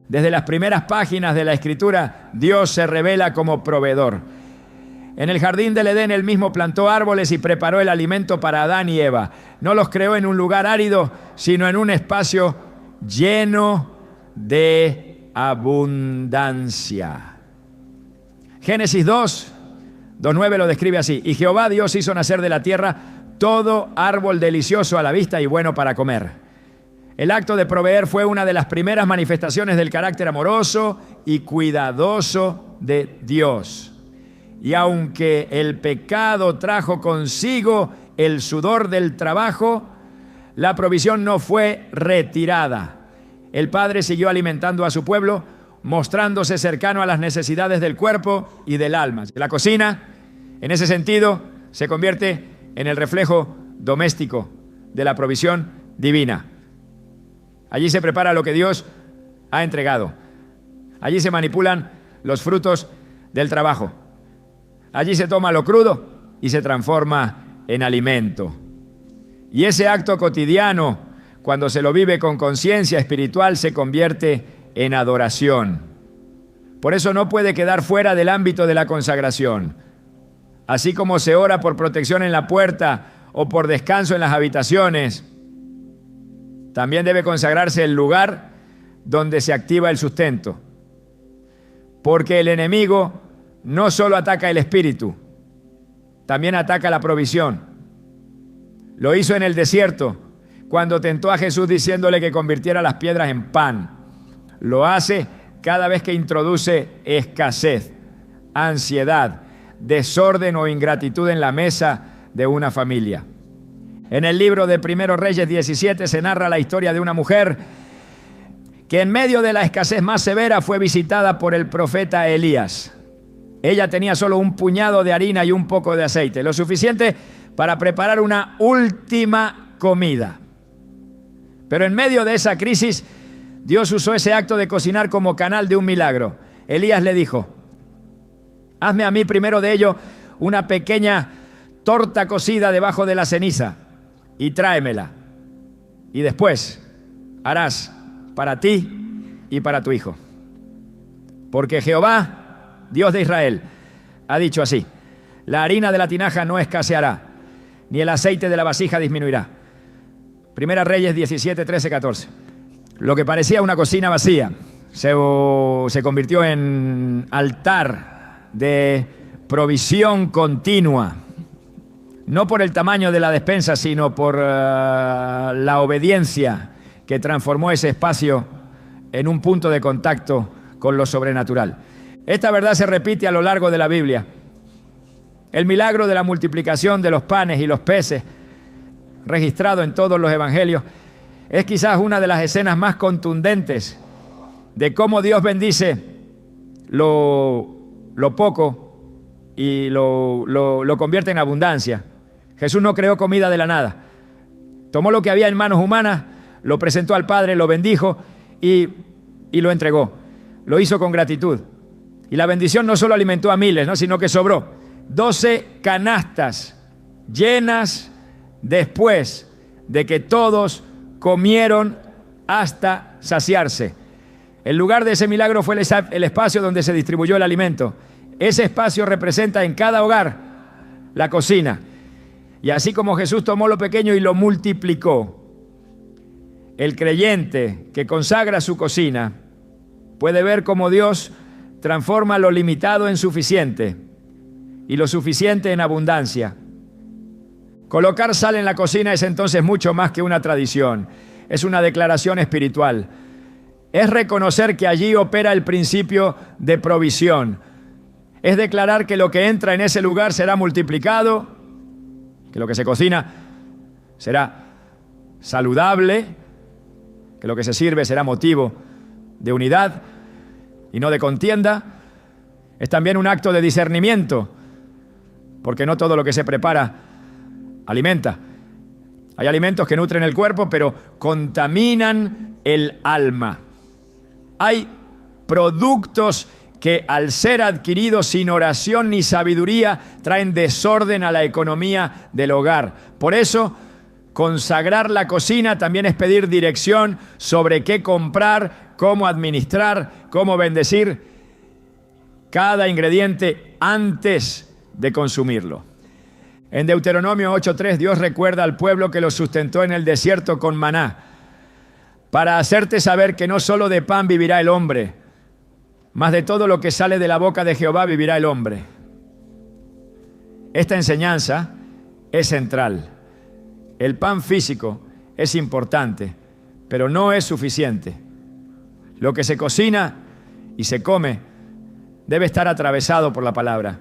A: Desde las primeras páginas de la Escritura, Dios se revela como proveedor. En el jardín del Edén, Él mismo plantó árboles y preparó el alimento para Adán y Eva. No los creó en un lugar árido, sino en un espacio lleno de abundancia. Génesis 2:9 lo describe así: y Jehová Dios hizo nacer de la tierra todo árbol delicioso a la vista y bueno para comer. El acto de proveer fue una de las primeras manifestaciones del carácter amoroso y cuidadoso de Dios. Y aunque el pecado trajo consigo el sudor del trabajo, la provisión no fue retirada. El Padre siguió alimentando a su pueblo, mostrándose cercano a las necesidades del cuerpo y del alma. La cocina, en ese sentido, se convierte en el reflejo doméstico de la provisión divina. Allí se prepara lo que Dios ha entregado. Allí se manipulan los frutos del trabajo. Allí se toma lo crudo y se transforma en alimento. Y ese acto cotidiano, cuando se lo vive con conciencia espiritual, se convierte en adoración. Por eso no puede quedar fuera del ámbito de la consagración. Así como se ora por protección en la puerta o por descanso en las habitaciones, también debe consagrarse el lugar donde se activa el sustento. Porque el enemigo no solo ataca el espíritu, también ataca la provisión. Lo hizo en el desierto, cuando tentó a Jesús diciéndole que convirtiera las piedras en pan. Lo hace cada vez que introduce escasez, ansiedad, desorden o ingratitud en la mesa de una familia. En el libro de 1 Reyes 17 se narra la historia de una mujer que en medio de la escasez más severa fue visitada por el profeta Elías. Ella tenía solo un puñado de harina y un poco de aceite, lo suficiente para preparar una última comida. Pero en medio de esa crisis, Dios usó ese acto de cocinar como canal de un milagro. Elías le dijo: hazme a mí primero de ello una pequeña torta cocida debajo de la ceniza y tráemela. Y después harás para ti y para tu hijo. Porque Jehová, Dios de Israel, ha dicho así: la harina de la tinaja no escaseará, ni el aceite de la vasija disminuirá. Primera Reyes 17, 13, 14. Lo que parecía una cocina vacía se convirtió en altar de provisión continua. No por el tamaño de la despensa, sino por la obediencia que transformó ese espacio en un punto de contacto con lo sobrenatural. Esta verdad se repite a lo largo de la Biblia. El milagro de la multiplicación de los panes y los peces, registrado en todos los evangelios, es quizás una de las escenas más contundentes de cómo Dios bendice lo poco y lo convierte en abundancia. Jesús no creó comida de la nada. Tomó lo que había en manos humanas, lo presentó al Padre, lo bendijo y lo entregó. Lo hizo con gratitud. Y la bendición no solo alimentó a miles, sino que sobró 12 canastas llenas después de que todos comieron hasta saciarse. El lugar de ese milagro fue el espacio donde se distribuyó el alimento. Ese espacio representa en cada hogar la cocina. Y así como Jesús tomó lo pequeño y lo multiplicó, el creyente que consagra su cocina puede ver cómo Dios transforma lo limitado en suficiente y lo suficiente en abundancia. Colocar sal en la cocina es entonces mucho más que una tradición. Es una declaración espiritual. Es reconocer que allí opera el principio de provisión. Es declarar que lo que entra en ese lugar será multiplicado, que lo que se cocina será saludable, que lo que se sirve será motivo de unidad y no de contienda. Es también un acto de discernimiento, porque no todo lo que se prepara alimenta. Hay alimentos que nutren el cuerpo, pero contaminan el alma. Hay productos que al ser adquiridos sin oración ni sabiduría traen desorden a la economía del hogar. Por eso, consagrar la cocina también es pedir dirección sobre qué comprar, cómo administrar, cómo bendecir cada ingrediente antes de consumirlo. En Deuteronomio 8:3, Dios recuerda al pueblo que lo sustentó en el desierto con maná, para hacerte saber que no solo de pan vivirá el hombre, mas de todo lo que sale de la boca de Jehová vivirá el hombre. Esta enseñanza es central. El pan físico es importante, pero no es suficiente. Lo que se cocina y se come debe estar atravesado por la palabra.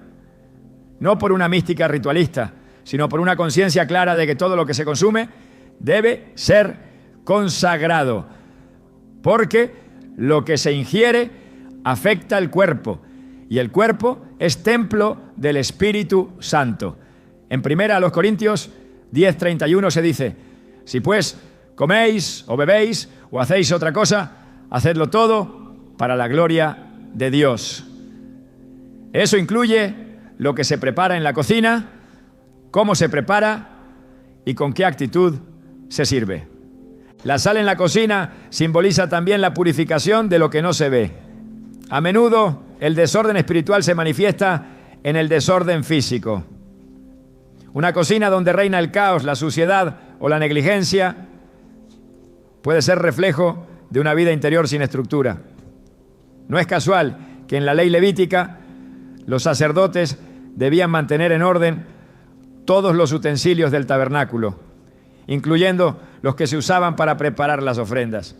A: No por una mística ritualista, sino por una conciencia clara de que todo lo que se consume debe ser consagrado, porque lo que se ingiere afecta el cuerpo, y el cuerpo es templo del Espíritu Santo. En 1 Corintios 10:31 se dice: si pues coméis o bebéis o hacéis otra cosa, hacedlo todo para la gloria de Dios. Eso incluye lo que se prepara en la cocina, cómo se prepara y con qué actitud se sirve. La sal en la cocina simboliza también la purificación de lo que no se ve. A menudo el desorden espiritual se manifiesta en el desorden físico. Una cocina donde reina el caos, la suciedad o la negligencia puede ser reflejo de una vida interior sin estructura. No es casual que en la ley levítica los sacerdotes debían mantener en orden todos los utensilios del tabernáculo, incluyendo los que se usaban para preparar las ofrendas.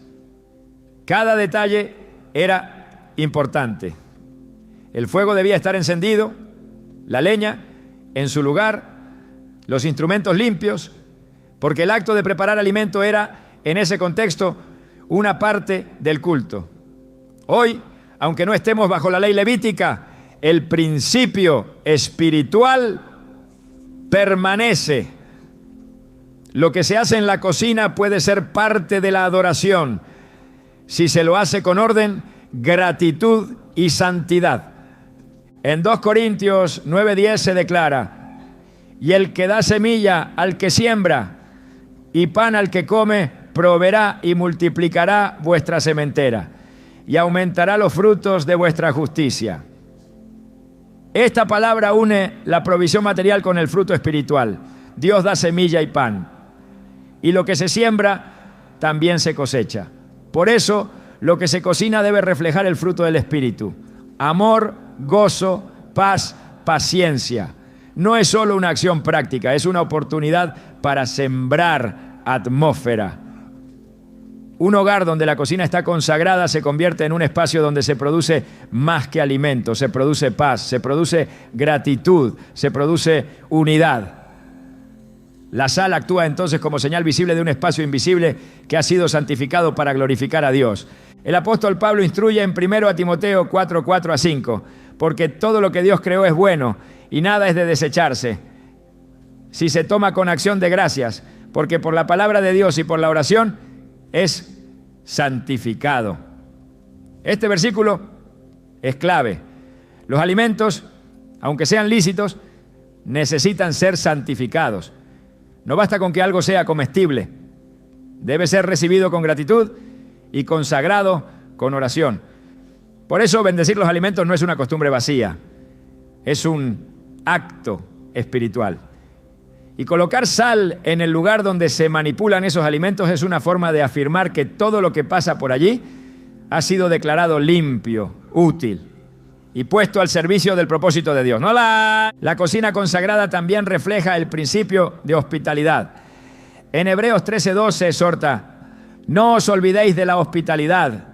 A: Cada detalle era importante. El fuego debía estar encendido, la leña en su lugar, los instrumentos limpios, porque el acto de preparar alimento era, en ese contexto, una parte del culto. Hoy, aunque no estemos bajo la ley levítica, el principio espiritual permanece. Lo que se hace en la cocina puede ser parte de la adoración, si se lo hace con orden, gratitud y santidad. En 2 Corintios 9:10 se declara: y el que da semilla al que siembra y pan al que come, proveerá y multiplicará vuestra sementera y aumentará los frutos de vuestra justicia. Esta palabra une la provisión material con el fruto espiritual. Dios da semilla y pan, y lo que se siembra también se cosecha. Por eso, lo que se cocina debe reflejar el fruto del Espíritu: amor, gozo, paz, paciencia. No es solo una acción práctica, es una oportunidad para sembrar atmósfera. Un hogar donde la cocina está consagrada se convierte en un espacio donde se produce más que alimento, se produce paz, se produce gratitud, se produce unidad. La sal actúa entonces como señal visible de un espacio invisible que ha sido santificado para glorificar a Dios. El apóstol Pablo instruye en 1 Timoteo 4:4-5, porque todo lo que Dios creó es bueno y nada es de desecharse si se toma con acción de gracias, porque por la palabra de Dios y por la oración es santificado. Este versículo es clave. Los alimentos, aunque sean lícitos, necesitan ser santificados. No basta con que algo sea comestible. Debe ser recibido con gratitud y consagrado con oración. Por eso bendecir los alimentos no es una costumbre vacía, es un acto espiritual. Y colocar sal en el lugar donde se manipulan esos alimentos es una forma de afirmar que todo lo que pasa por allí ha sido declarado limpio, útil y puesto al servicio del propósito de Dios. La cocina consagrada también refleja el principio de hospitalidad. En Hebreos 13:12 exhorta: no os olvidéis de la hospitalidad,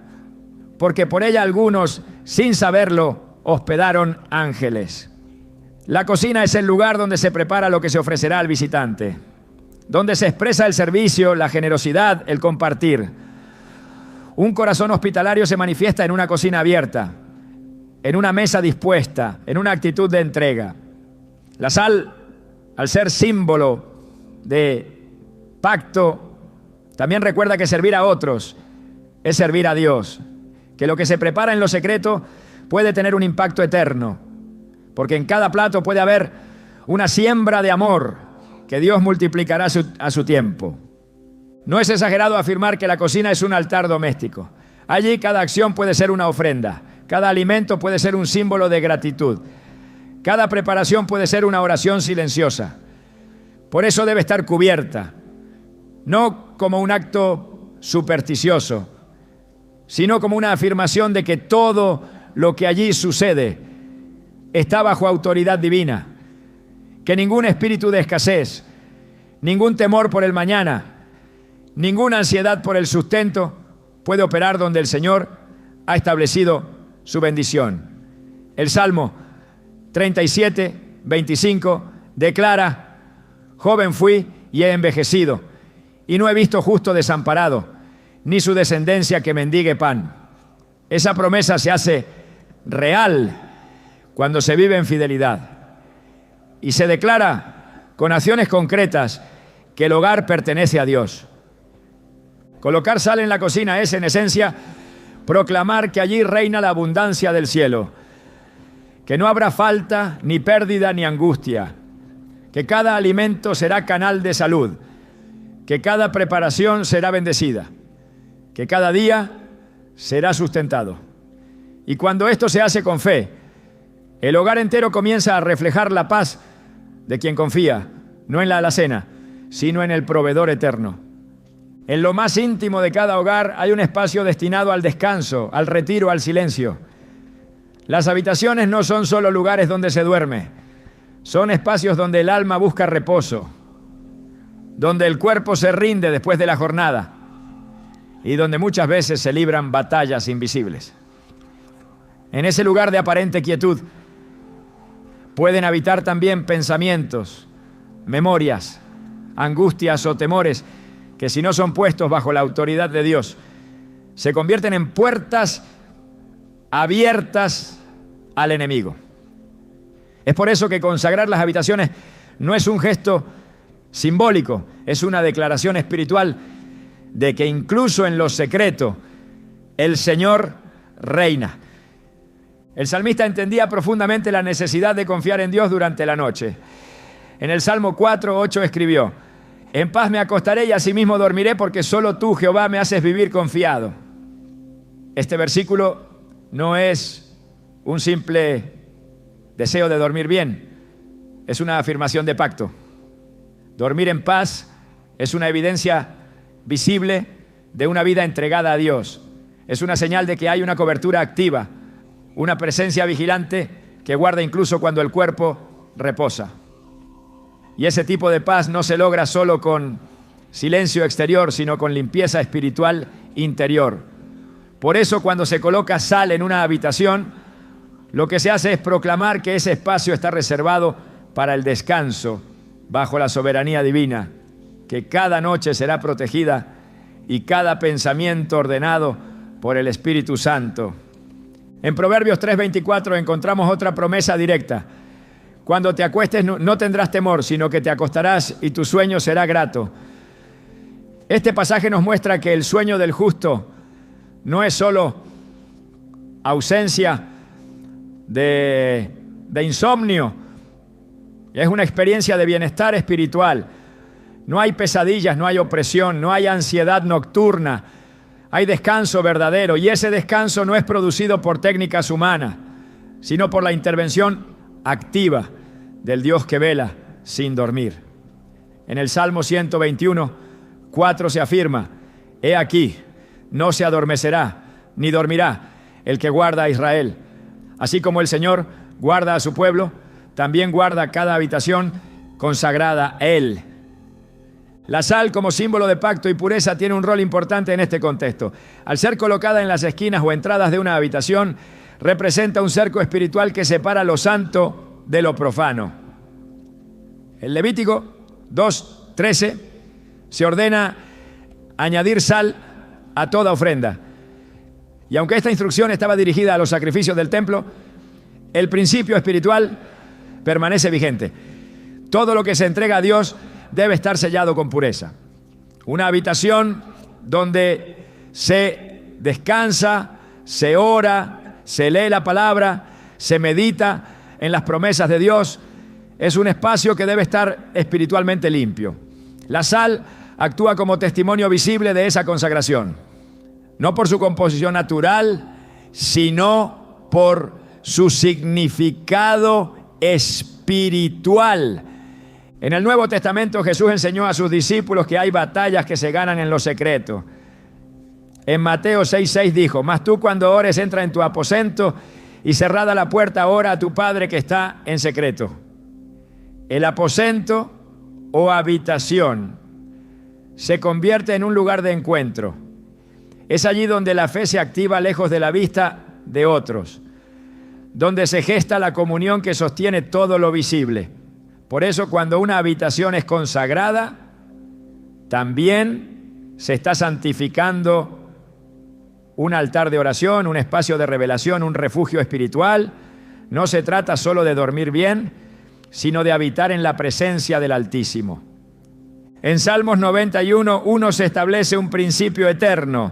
A: porque por ella algunos, sin saberlo, hospedaron ángeles. La cocina es el lugar donde se prepara lo que se ofrecerá al visitante, donde se expresa el servicio, la generosidad, el compartir. Un corazón hospitalario se manifiesta en una cocina abierta, en una mesa dispuesta, en una actitud de entrega. La sal, al ser símbolo de pacto, también recuerda que servir a otros es servir a Dios, que lo que se prepara en lo secreto puede tener un impacto eterno, porque en cada plato puede haber una siembra de amor que Dios multiplicará a su tiempo. No es exagerado afirmar que la cocina es un altar doméstico. Allí cada acción puede ser una ofrenda, cada alimento puede ser un símbolo de gratitud, cada preparación puede ser una oración silenciosa. Por eso debe estar cubierta, no como un acto supersticioso, sino como una afirmación de que todo lo que allí sucede está bajo autoridad divina, que ningún espíritu de escasez, ningún temor por el mañana, ninguna ansiedad por el sustento puede operar donde el Señor ha establecido su bendición. El Salmo 37:25 declara: joven fui y he envejecido, y no he visto justo desamparado, ni su descendencia que mendigue pan. Esa promesa se hace real cuando se vive en fidelidad y se declara con acciones concretas que el hogar pertenece a Dios. Colocar sal en la cocina es, en esencia, proclamar que allí reina la abundancia del cielo, que no habrá falta, ni pérdida, ni angustia, que cada alimento será canal de salud, que cada preparación será bendecida, que cada día será sustentado. Y cuando esto se hace con fe, el hogar entero comienza a reflejar la paz de quien confía, no en la alacena, sino en el proveedor eterno. En lo más íntimo de cada hogar hay un espacio destinado al descanso, al retiro, al silencio. Las habitaciones no son solo lugares donde se duerme, son espacios donde el alma busca reposo, donde el cuerpo se rinde después de la jornada y donde muchas veces se libran batallas invisibles. En ese lugar de aparente quietud pueden habitar también pensamientos, memorias, angustias o temores que, si no son puestos bajo la autoridad de Dios, se convierten en puertas abiertas al enemigo. Es por eso que consagrar las habitaciones no es un gesto simbólico, es una declaración espiritual de que incluso en lo secreto el Señor reina. El salmista entendía profundamente la necesidad de confiar en Dios durante la noche. En el Salmo 4:8 escribió: en paz me acostaré y asimismo dormiré, porque solo tú, Jehová, me haces vivir confiado. Este versículo no es un simple deseo de dormir bien, es una afirmación de pacto. Dormir en paz es una evidencia visible de una vida entregada a Dios. Es una señal de que hay una cobertura activa, una presencia vigilante que guarda incluso cuando el cuerpo reposa. Y ese tipo de paz no se logra solo con silencio exterior, sino con limpieza espiritual interior. Por eso, cuando se coloca sal en una habitación, lo que se hace es proclamar que ese espacio está reservado para el descanso bajo la soberanía divina, que cada noche será protegida y cada pensamiento ordenado por el Espíritu Santo. En Proverbios 3:24 encontramos otra promesa directa: cuando te acuestes no tendrás temor, sino que te acostarás y tu sueño será grato. Este pasaje nos muestra que el sueño del justo no es solo ausencia de insomnio, es una experiencia de bienestar espiritual. No hay pesadillas, no hay opresión, no hay ansiedad nocturna, hay descanso verdadero, y ese descanso no es producido por técnicas humanas, sino por la intervención activa del Dios que vela sin dormir. En el Salmo 121:4 se afirma: he aquí, no se adormecerá ni dormirá el que guarda a Israel. Así como el Señor guarda a su pueblo, también guarda cada habitación consagrada a Él. La sal, como símbolo de pacto y pureza, tiene un rol importante en este contexto. Al ser colocada en las esquinas o entradas de una habitación, representa un cerco espiritual que separa lo santo de lo profano. En Levítico 2:13 se ordena añadir sal a toda ofrenda. Y aunque esta instrucción estaba dirigida a los sacrificios del templo, el principio espiritual permanece vigente. Todo lo que se entrega a Dios debe estar sellado con pureza. Una habitación donde se descansa, se ora, se lee la palabra, se medita en las promesas de Dios, es un espacio que debe estar espiritualmente limpio. La sal actúa como testimonio visible de esa consagración, no por su composición natural, sino por su significado espiritual. En el Nuevo Testamento Jesús enseñó a sus discípulos que hay batallas que se ganan en lo secreto. En Mateo 6:6 dijo: mas tú cuando ores entra en tu aposento y cerrada la puerta ora a tu Padre que está en secreto. El aposento o habitación se convierte en un lugar de encuentro. Es allí donde la fe se activa lejos de la vista de otros, donde se gesta la comunión que sostiene todo lo visible. Por eso, cuando una habitación es consagrada, también se está santificando un altar de oración, un espacio de revelación, un refugio espiritual. No se trata solo de dormir bien, sino de habitar en la presencia del Altísimo. En Salmos 91:1 se establece un principio eterno.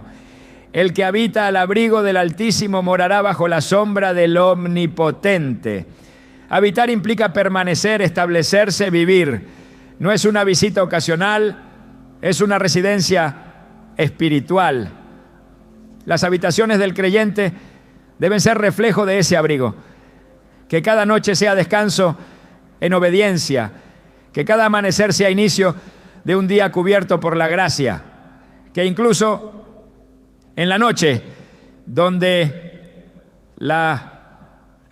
A: El que habita al abrigo del Altísimo morará bajo la sombra del Omnipotente. Habitar implica permanecer, establecerse, vivir. No es una visita ocasional, es una residencia espiritual. Las habitaciones del creyente deben ser reflejo de ese abrigo. Que cada noche sea descanso en obediencia. Que cada amanecer sea inicio de un día cubierto por la gracia. Que incluso en la noche, donde la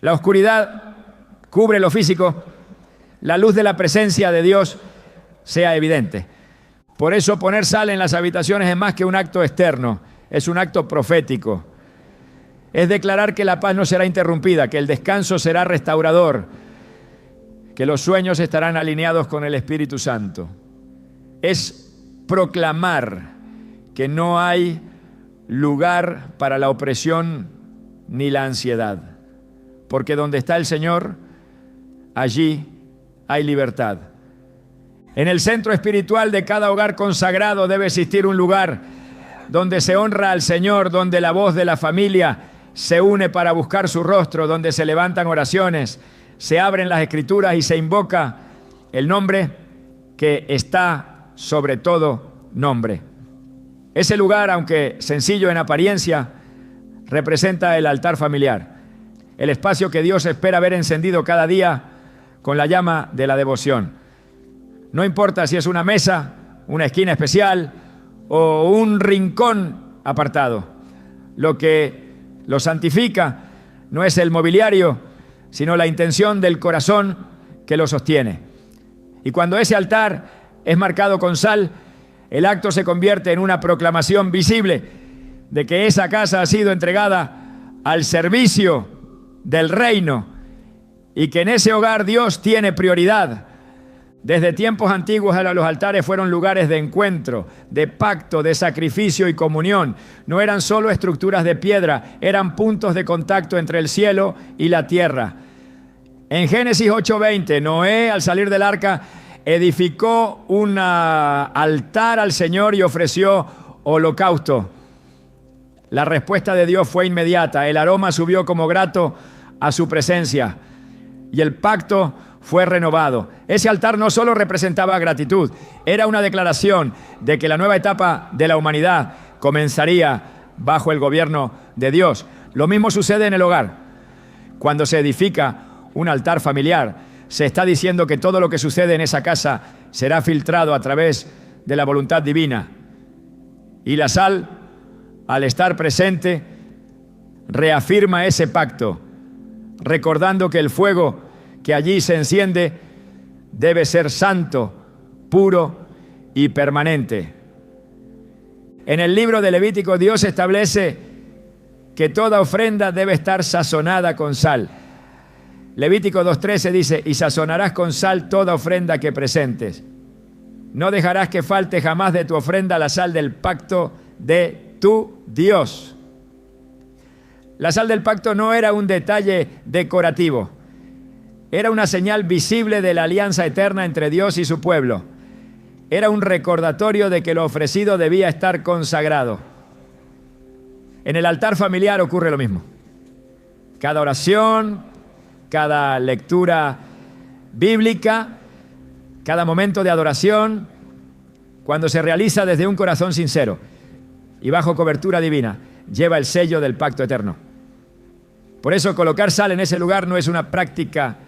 A: oscuridad cubre lo físico, la luz de la presencia de Dios sea evidente. Por eso poner sal en las habitaciones es más que un acto externo, es un acto profético. Es declarar que la paz no será interrumpida, que el descanso será restaurador, que los sueños estarán alineados con el Espíritu Santo. Es proclamar que no hay lugar para la opresión ni la ansiedad, porque donde está el Señor, allí hay libertad. En el centro espiritual de cada hogar consagrado debe existir un lugar donde se honra al Señor, donde la voz de la familia se une para buscar su rostro, donde se levantan oraciones, se abren las Escrituras y se invoca el nombre que está sobre todo nombre. Ese lugar, aunque sencillo en apariencia, representa el altar familiar, el espacio que Dios espera ver encendido cada día con la llama de la devoción. No importa si es una mesa, una esquina especial o un rincón apartado. Lo que lo santifica no es el mobiliario, sino la intención del corazón que lo sostiene. Y cuando ese altar es marcado con sal, el acto se convierte en una proclamación visible de que esa casa ha sido entregada al servicio del reino y que en ese hogar Dios tiene prioridad. Desde tiempos antiguos los altares fueron lugares de encuentro, de pacto, de sacrificio y comunión. No eran solo estructuras de piedra, eran puntos de contacto entre el cielo y la tierra. En Génesis 8:20, Noé, al salir del arca, edificó un altar al Señor y ofreció holocausto. La respuesta de Dios fue inmediata. El aroma subió como grato a su presencia y el pacto fue renovado. Ese altar no solo representaba gratitud, era una declaración de que la nueva etapa de la humanidad comenzaría bajo el gobierno de Dios. Lo mismo sucede en el hogar. Cuando se edifica un altar familiar, se está diciendo que todo lo que sucede en esa casa será filtrado a través de la voluntad divina. Y la sal, al estar presente, reafirma ese pacto. recordando que el fuego que allí se enciende debe ser santo, puro y permanente. En el libro de Levítico, Dios establece que toda ofrenda debe estar sazonada con sal. Levítico 2:13 dice: y sazonarás con sal toda ofrenda que presentes. No dejarás que falte jamás de tu ofrenda la sal del pacto de tu Dios. La sal del pacto no era un detalle decorativo, era una señal visible de la alianza eterna entre Dios y su pueblo. Era un recordatorio de que lo ofrecido debía estar consagrado. En el altar familiar ocurre lo mismo. Cada oración, cada lectura bíblica, cada momento de adoración, cuando se realiza desde un corazón sincero y bajo cobertura divina, lleva el sello del pacto eterno. Por eso colocar sal en ese lugar no es una práctica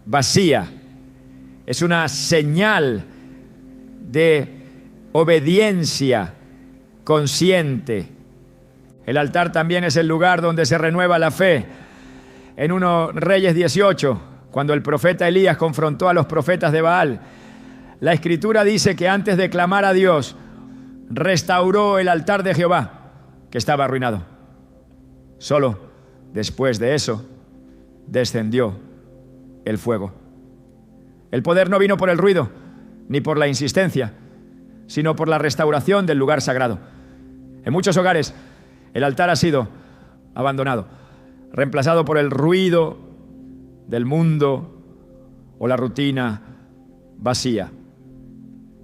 A: vacía, es una señal de obediencia consciente. El altar también es el lugar donde se renueva la fe. En 1 Reyes 18, cuando el profeta Elías confrontó a los profetas de Baal, la Escritura dice que antes de clamar a Dios, restauró el altar de Jehová, que estaba arruinado. Solo después de eso, descendió el fuego. El poder no vino por el ruido, ni por la insistencia, sino por la restauración del lugar sagrado. En muchos hogares, el altar ha sido abandonado, reemplazado por el ruido del mundo o la rutina vacía.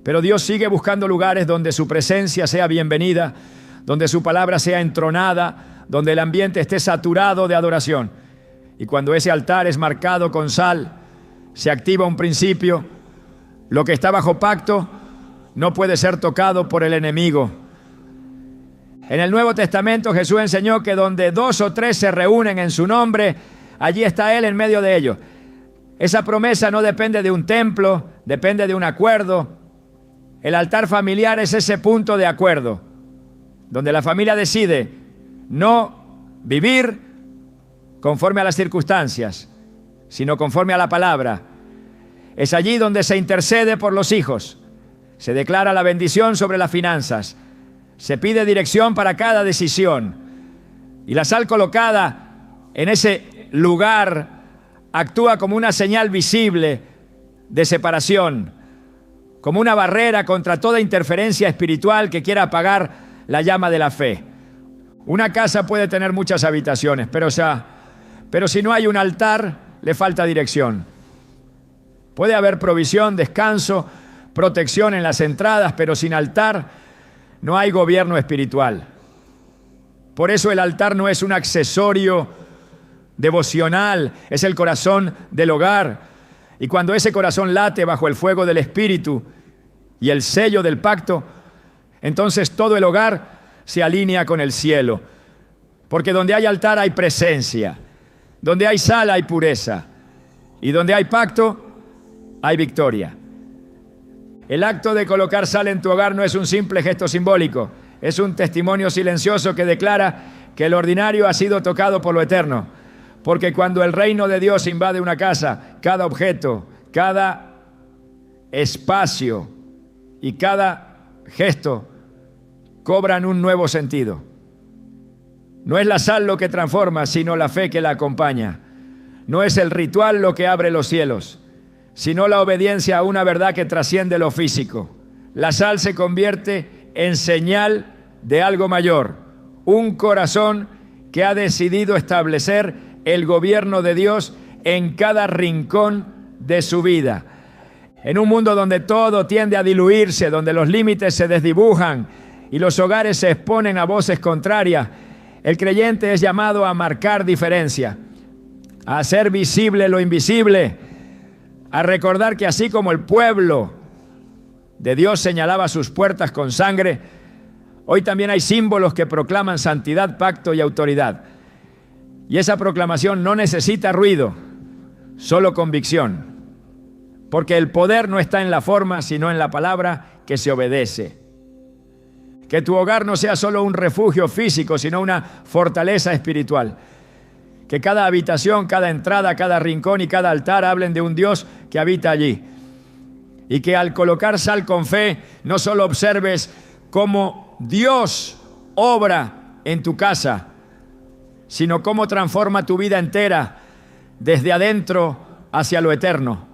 A: Pero Dios sigue buscando lugares donde su presencia sea bienvenida, donde su palabra sea entronada, donde el ambiente esté saturado de adoración. Y cuando ese altar es marcado con sal, se activa un principio: lo que está bajo pacto no puede ser tocado por el enemigo. En el Nuevo Testamento Jesús enseñó que donde 2 o 3 se reúnen en su nombre, allí está Él en medio de ellos. Esa promesa no depende de un templo, depende de un acuerdo. El altar familiar es ese punto de acuerdo, donde la familia decide no vivir conforme a las circunstancias, sino conforme a la palabra. Es allí donde se intercede por los hijos, se declara la bendición sobre las finanzas, se pide dirección para cada decisión. Y la sal colocada en ese lugar actúa como una señal visible de separación, como una barrera contra toda interferencia espiritual que quiera apagar la llama de la fe. Una casa puede tener muchas habitaciones, pero si no hay un altar, le falta dirección. Puede haber provisión, descanso, protección en las entradas, pero sin altar no hay gobierno espiritual. Por eso el altar no es un accesorio devocional, es el corazón del hogar. Y cuando ese corazón late bajo el fuego del Espíritu y el sello del pacto, entonces todo el hogar se alinea con el cielo. Porque donde hay altar hay presencia, donde hay sal hay pureza, y donde hay pacto hay victoria. El acto de colocar sal en tu hogar no es un simple gesto simbólico, es un testimonio silencioso que declara que el ordinario ha sido tocado por lo eterno. Porque cuando el reino de Dios invade una casa, cada objeto, cada espacio y cada gesto cobran un nuevo sentido. No es la sal lo que transforma, sino la fe que la acompaña. No es el ritual lo que abre los cielos, sino la obediencia a una verdad que trasciende lo físico. La sal se convierte en señal de algo mayor, un corazón que ha decidido establecer el gobierno de Dios en cada rincón de su vida. En un mundo donde todo tiende a diluirse, donde los límites se desdibujan y los hogares se exponen a voces contrarias, el creyente es llamado a marcar diferencia, a hacer visible lo invisible, a recordar que así como el pueblo de Dios señalaba sus puertas con sangre, hoy también hay símbolos que proclaman santidad, pacto y autoridad. Y esa proclamación no necesita ruido, solo convicción. Porque el poder no está en la forma, sino en la palabra que se obedece. Que tu hogar no sea solo un refugio físico, sino una fortaleza espiritual. Que cada habitación, cada entrada, cada rincón y cada altar hablen de un Dios que habita allí. Y que al colocar sal con fe, no solo observes cómo Dios obra en tu casa, sino cómo transforma tu vida entera desde adentro hacia lo eterno.